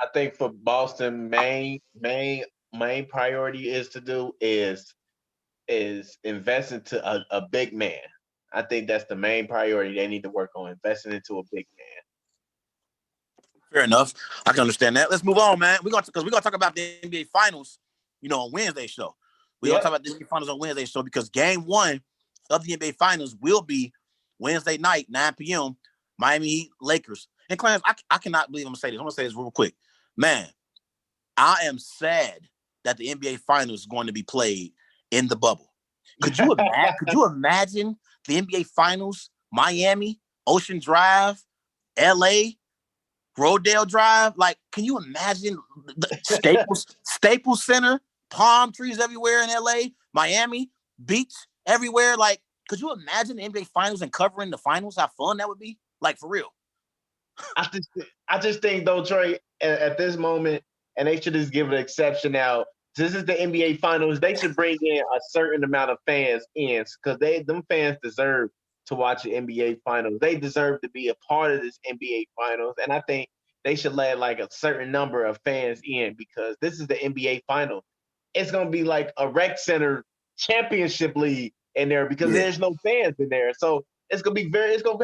[SPEAKER 3] I think for Boston, main priority is invest into a big man. I think that's the main priority they need to work on, investing into a big man.
[SPEAKER 1] Fair enough. I can understand that. Let's move on, man. We're gonna talk about the NBA Finals, on Wednesday's show. We're gonna talk about the NBA Finals on Wednesday's show because Game 1 of the NBA Finals will be Wednesday night, 9 p.m. Miami Heat Lakers. And Clarence, I cannot believe I'm gonna say this. I'm gonna say this real quick, man. I am sad that the NBA Finals is going to be played in the bubble. Could you imagine? Could you imagine the NBA Finals, Miami, Ocean Drive, LA? Rodale Drive, like, can you imagine the Staples Center, palm trees everywhere in LA, Miami, beach everywhere? Like, could you imagine the NBA Finals and covering the finals? How fun that would be? Like, for real.
[SPEAKER 3] I just think though, Trey, at this moment, and they should just give an exception out. This is the NBA Finals. They should bring in a certain amount of fans in because them fans deserve to watch the NBA Finals. They deserve to be a part of this NBA Finals, and I think they should let like a certain number of fans in because this is the NBA Finals. It's gonna be like a rec center championship league in there because there's no fans in there. So it's gonna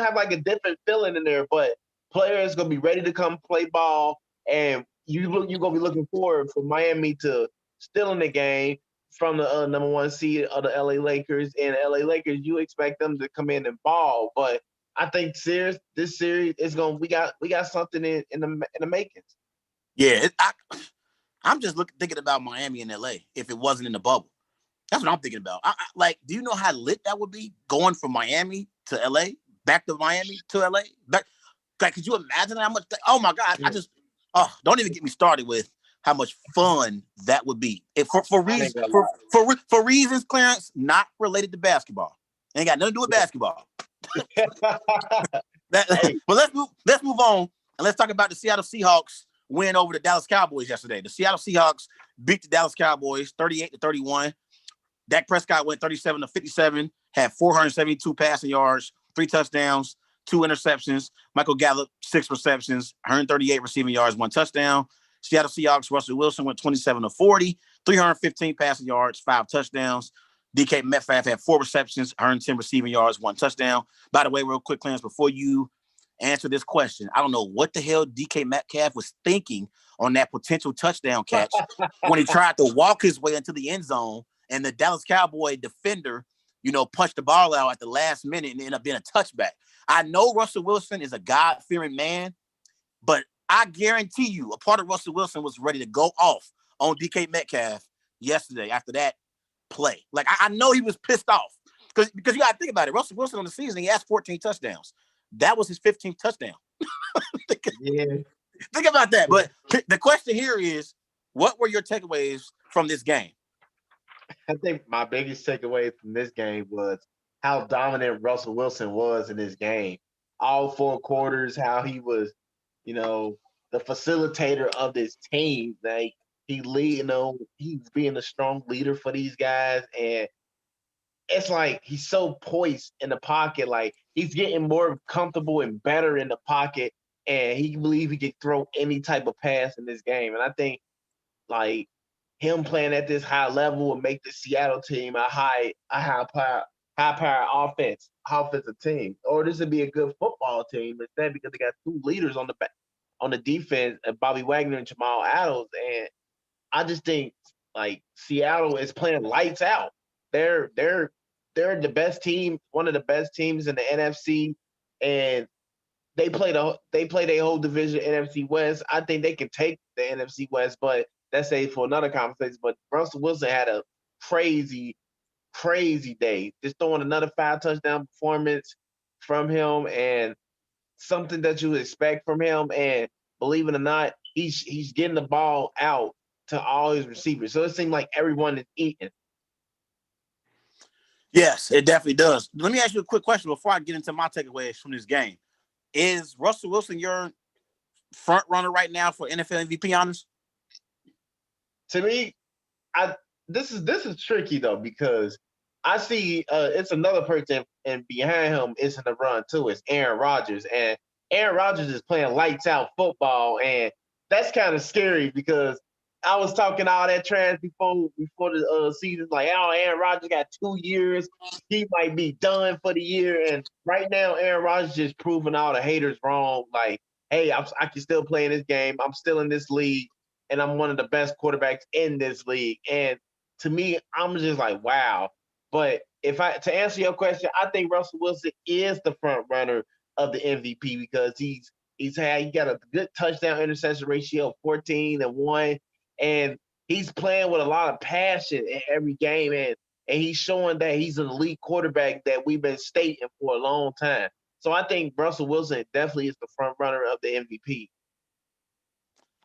[SPEAKER 3] have like a different feeling in there. But players gonna be ready to come play ball, and you're gonna be looking forward for Miami to still in the game from the number 1 seed of the LA Lakers. And LA Lakers, you expect them to come in and ball, but I think this series is going. We got something in the makings.
[SPEAKER 1] Yeah, I'm just thinking about Miami and LA if it wasn't in the bubble. That's what I'm thinking about. Like, do you know how lit that would be going from Miami to LA, back to Miami to LA? Like, could you imagine how much? Oh my God! Don't even get me started with how much fun that would be. For reasons, Clarence, not related to basketball. Ain't got nothing to do with basketball. But let's move on and let's talk about the Seattle Seahawks win over the Dallas Cowboys yesterday. The Seattle Seahawks beat the Dallas Cowboys 38-31. Dak Prescott went 37-57, had 472 passing yards, 3 touchdowns, 2 interceptions. Michael Gallup, 6 receptions, 138 receiving yards, 1 touchdown. Seattle Seahawks, Russell Wilson went 27-40, 315 passing yards, 5 touchdowns. DK Metcalf had 4 receptions, 110 receiving yards, 1 touchdown. By the way, real quick, Clarence, before you answer this question, I don't know what the hell DK Metcalf was thinking on that potential touchdown catch when he tried to walk his way into the end zone and the Dallas Cowboy defender, punched the ball out at the last minute and ended up being a touchback. I know Russell Wilson is a God-fearing man, but I guarantee you a part of Russell Wilson was ready to go off on DK Metcalf yesterday after that play. Like, I know he was pissed off because you got to think about it. Russell Wilson on the season, he has 14 touchdowns. That was his 15th touchdown. Think about that. But the question here is, what were your takeaways from this game?
[SPEAKER 3] I think my biggest takeaway from this game was how dominant Russell Wilson was in this game. All 4 quarters, how he was, the facilitator of this team. Like, he's being a strong leader for these guys. And it's like he's so poised in the pocket. Like, he's getting more comfortable and better in the pocket. And he believes he can throw any type of pass in this game. And I think, like, him playing at this high level will make the Seattle team a high power offensive team. Or this would be a good football team instead because they got 2 leaders on the defense, Bobby Wagner and Jamal Adams. And I just think, like, Seattle is playing lights out. They're the best team, one of the best teams in the NFC, and they play their whole division, NFC West. I think they can take the NFC West, but that's for another conversation. But Russell Wilson had a crazy, crazy day. Just throwing another 5 touchdown performance from him, and something that you expect from him. And believe it or not, he's getting the ball out to all his receivers. So it seemed like everyone is eating.
[SPEAKER 1] Yes, it definitely does. Let me ask you a quick question before I get into my takeaways from this game. Is Russell Wilson your front runner right now for NFL MVP honors?
[SPEAKER 3] To me, this is tricky though, because I see it's another person, and behind him is in the run too. It's Aaron Rodgers, and Aaron Rodgers is playing lights out football, and that's kind of scary because I was talking all that trash before the season, like, oh, Aaron Rodgers got 2 years, he might be done for the year, and right now Aaron Rodgers just proving all the haters wrong. Like, hey, I can still play in this game. I'm still in this league, and I'm one of the best quarterbacks in this league. And to me, I'm just like, wow. But to answer your question, I think Russell Wilson is the front runner of the MVP because he got a good touchdown interception ratio of 14-1, and he's playing with a lot of passion in every game, and he's showing that he's an elite quarterback that we've been stating for a long time. So I think Russell Wilson definitely is the front runner of the MVP.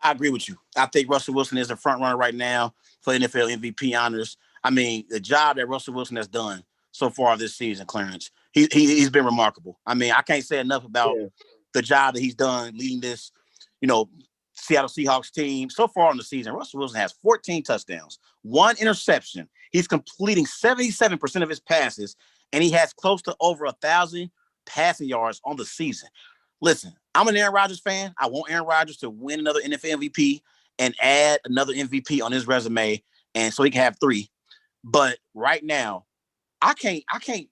[SPEAKER 1] I agree with you. I think Russell Wilson is the front runner right now for NFL MVP honors. I mean, the job that Russell Wilson has done so far this season, Clarence, he's been remarkable. I mean, I can't say enough about the job that he's done leading this, Seattle Seahawks team. So far on the season, Russell Wilson has 14 touchdowns, 1 interception. He's completing 77% of his passes, and he has close to over 1,000 passing yards on the season. Listen, I'm an Aaron Rodgers fan. I want Aaron Rodgers to win another NFL MVP and add another MVP on his resume, and so he can have 3. But right now, I can't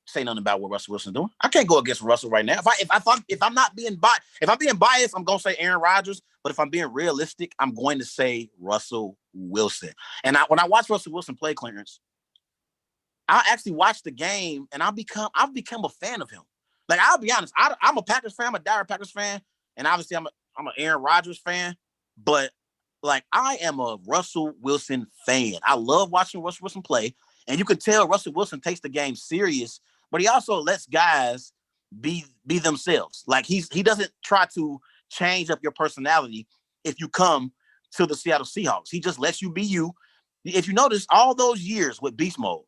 [SPEAKER 1] say nothing about what Russell Wilson's doing. I can't go against Russell right now. If I'm not being biased, I'm gonna say Aaron Rodgers. But if I'm being realistic, I'm going to say Russell Wilson. And when I watch Russell Wilson play, Clarence, I actually watch the game and I've become a fan of him. Like, I'll be honest, I'm a Packers fan, I'm a dire Packers fan, and obviously I'm an Aaron Rodgers fan. But like, I am a Russell Wilson fan. I love watching Russell Wilson play. And you can tell Russell Wilson takes the game serious, but he also lets guys be themselves. Like, he doesn't try to change up your personality if you come to the Seattle Seahawks. He just lets you be you. If you notice, all those years with Beast Mode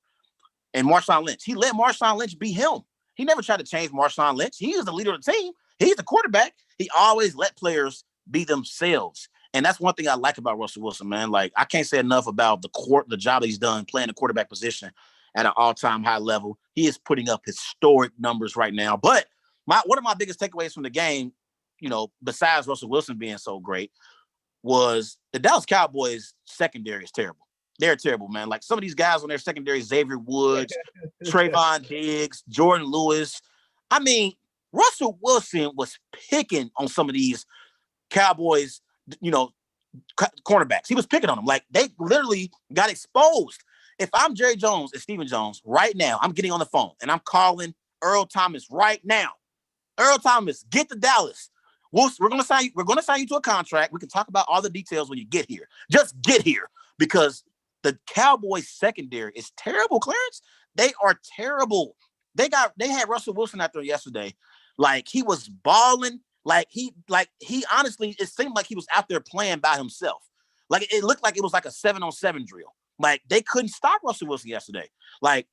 [SPEAKER 1] and Marshawn Lynch, he let Marshawn Lynch be him. He never tried to change Marshawn Lynch. He is the leader of the team. He's the quarterback. He always let players be themselves. And that's one thing I like about Russell Wilson, man. Like, I can't say enough about the job that he's done playing the quarterback position at an all-time high level. He is putting up historic numbers right now. But one of my biggest takeaways from the game, besides Russell Wilson being so great, was the Dallas Cowboys secondary is terrible. They're terrible, man. Like, some of these guys on their secondary, Xavier Woods, Trayvon Diggs, Jordan Lewis. I mean, Russell Wilson was picking on some of these Cowboys, cornerbacks. He was picking on them. Like, they literally got exposed. If I'm Jerry Jones and Stephen Jones right now, I'm getting on the phone and I'm calling Earl Thomas right now. Earl Thomas, get to Dallas. We're going to sign you to a contract. We can talk about all the details when you get here. Just get here, because the Cowboys secondary is terrible, Clarence. They are terrible. They had Russell Wilson out there yesterday. Like, he was balling. Like he honestly, it seemed like he was out there playing by himself. Like, it looked like it was like a 7-on-7 drill. Like, they couldn't stop Russell Wilson yesterday. Like,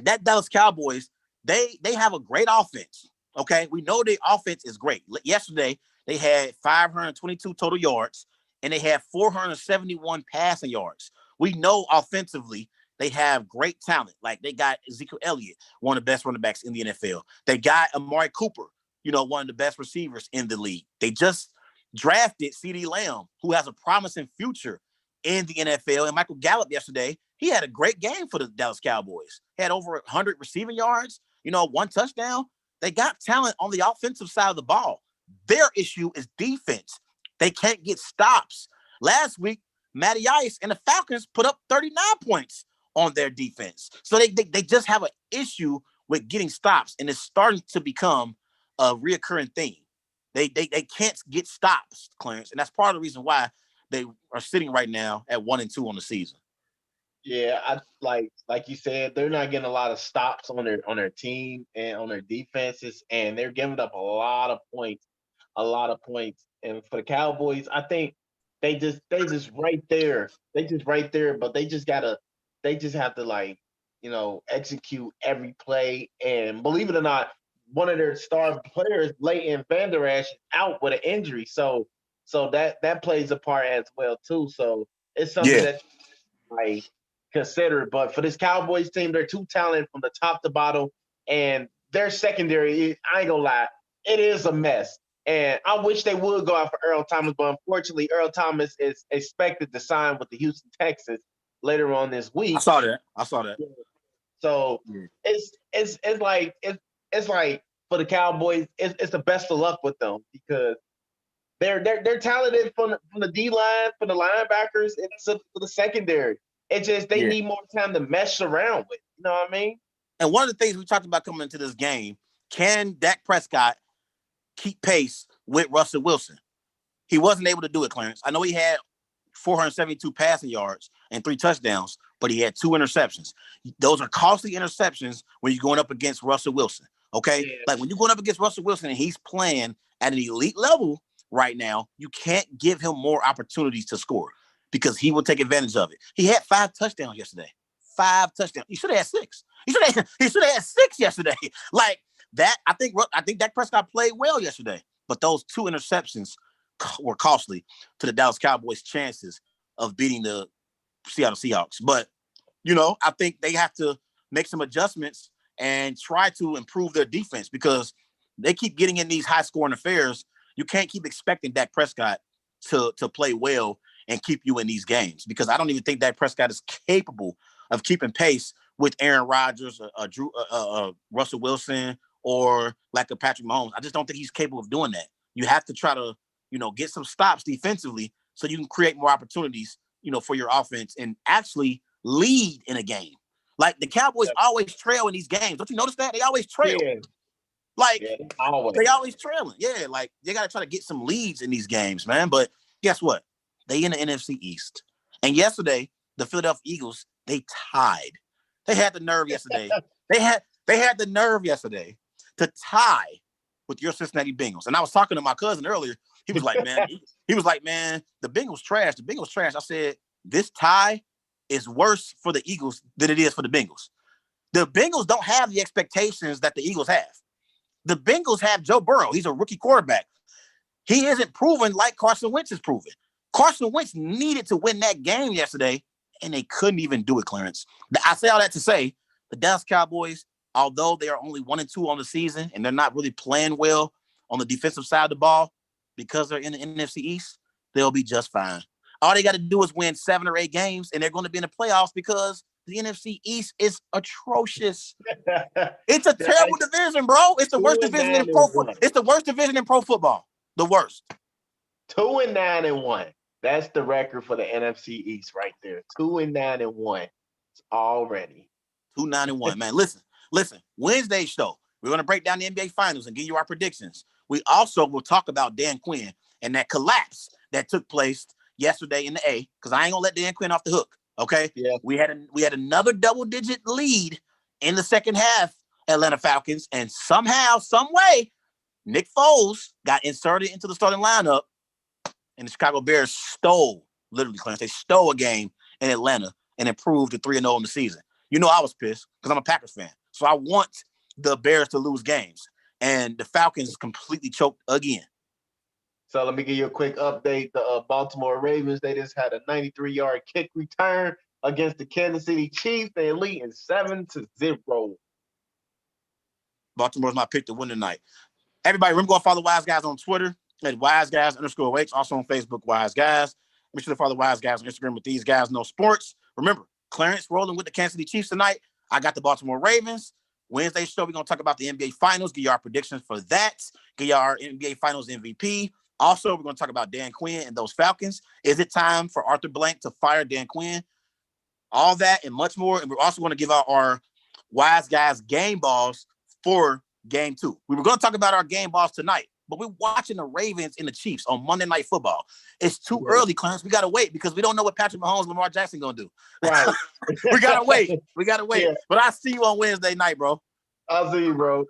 [SPEAKER 1] that Dallas Cowboys, they have a great offense. Okay, we know their offense is great. Yesterday, they had 522 total yards, and they had 471 passing yards. We know offensively they have great talent. Like, they got Ezekiel Elliott, one of the best running backs in the NFL. They got Amari Cooper, one of the best receivers in the league. They just drafted CeeDee Lamb, who has a promising future in the NFL. And Michael Gallup yesterday, he had a great game for the Dallas Cowboys. He had over 100 receiving yards, 1 touchdown. They got talent on the offensive side of the ball. Their issue is defense. They can't get stops. Last week, Matty Ice and the Falcons put up 39 points on their defense. So they just have an issue with getting stops, and it's starting to become a reoccurring theme. They can't get stops, Clarence, and that's part of the reason why they are sitting right now at 1-2 on the season.
[SPEAKER 3] Yeah, I like you said, they're not getting a lot of stops on their team and on their defenses, and they're giving up a lot of points. And for the Cowboys, I think they just right there. They just right there, but they just have to execute every play. And believe it or not, one of their star players, Leighton Vander Esch, is out with an injury. So that plays a part as well too. So it's something that consider it. But for this Cowboys team, they're too talented from the top to bottom, and their secondary, I ain't gonna lie, it is a mess. And I wish they would go out for Earl Thomas, but unfortunately, Earl Thomas is expected to sign with the Houston Texans later on this week.
[SPEAKER 1] I saw that.
[SPEAKER 3] So it's like for the Cowboys, it's the best of luck with them because they're talented from the D line, from the linebackers, and for the secondary. It's just they need more time to mesh around with. You know what I mean?
[SPEAKER 1] And one of the things we talked about coming into this game, can Dak Prescott keep pace with Russell Wilson? He wasn't able to do it, Clarence. I know he had 472 passing yards and 3 touchdowns, but he had 2 interceptions. Those are costly interceptions when you're going up against Russell Wilson, okay? Yeah. Like when you're going up against Russell Wilson and he's playing at an elite level right now, you can't give him more opportunities to score because he will take advantage of it. He had 5 touchdowns yesterday. 5 touchdowns. He should have had 6. He should have had 6 yesterday. Like that, I think Dak Prescott played well yesterday, but those 2 interceptions were costly to the Dallas Cowboys' chances of beating the Seattle Seahawks. But, I think they have to make some adjustments and try to improve their defense because they keep getting in these high-scoring affairs. You can't keep expecting Dak Prescott to play well and keep you in these games because I don't even think Dak Prescott is capable of keeping pace with Aaron Rodgers, Russell Wilson, or like a Patrick Mahomes. I just don't think he's capable of doing that. You have to try to, get some stops defensively so you can create more opportunities, for your offense and actually lead in a game. Like the Cowboys always trail in these games. Don't you notice that? They always trail. Yeah. They always trailing. Yeah, like they got to try to get some leads in these games, man. But guess what? They in the NFC East. And yesterday, the Philadelphia Eagles, they tied. They had the nerve yesterday. They had the nerve yesterday to tie with your Cincinnati Bengals. And I was talking to my cousin earlier. He was like, man, the Bengals trash. The Bengals trash. I said, this tie is worse for the Eagles than it is for the Bengals. The Bengals don't have the expectations that the Eagles have. The Bengals have Joe Burrow. He's a rookie quarterback. He isn't proven like Carson Wentz is proven. Carson Wentz needed to win that game yesterday, and they couldn't even do it, Clarence. I say all that to say the Dallas Cowboys, although they are only 1-2 on the season and they're not really playing well on the defensive side of the ball because they're in the NFC East, they'll be just fine. All they got to do is win 7 or 8 games, and they're going to be in the playoffs because the NFC East is atrocious. It's a terrible division, bro. It's the worst division in pro football. It's the worst division in pro football. The worst.
[SPEAKER 3] 2-9-1. That's the record for the NFC East right there. 2-9-1 already.
[SPEAKER 1] 2-9-1, man. Listen. Wednesday's show, we're going to break down the NBA Finals and give you our predictions. We also will talk about Dan Quinn and that collapse that took place yesterday in the A, because I ain't gonna let Dan Quinn off the hook. Okay. Yeah. We had another double-digit lead in the second half, Atlanta Falcons, and somehow, some way, Nick Foles got inserted into the starting lineup, and the Chicago Bears stole, literally, Clarence, they stole a game in Atlanta and improved to 3-0 in the season. I was pissed because I'm a Packers fan. So I want the Bears to lose games. And the Falcons completely choked again.
[SPEAKER 3] So let me give you a quick update. The Baltimore Ravens, they just had a 93-yard kick return against the Kansas City Chiefs. They leading 7-0.
[SPEAKER 1] Baltimore's my pick to win tonight. Everybody, remember to follow Wise Guys on Twitter at WiseGuys_H. Also on Facebook, Wise Guys. Make sure to follow Wise Guys on Instagram with These Guys Know Sports. Remember, Clarence rolling with the Kansas City Chiefs tonight. I got the Baltimore Ravens. Wednesday show, we're going to talk about the NBA Finals, give you our predictions for that, give you our NBA Finals MVP. Also, we're going to talk about Dan Quinn and those Falcons. Is it time for Arthur Blank to fire Dan Quinn? All that and much more. And we're also going to give out our Wise Guys game balls for game 2. We were going to talk about our game balls tonight, but we're watching the Ravens and the Chiefs on Monday Night Football. It's too early, Clarence. We got to wait because we don't know what Patrick Mahomes and Lamar Jackson going to do. Right. We got to wait. Yeah. But I'll see you on Wednesday night, bro.
[SPEAKER 3] I'll see you, bro.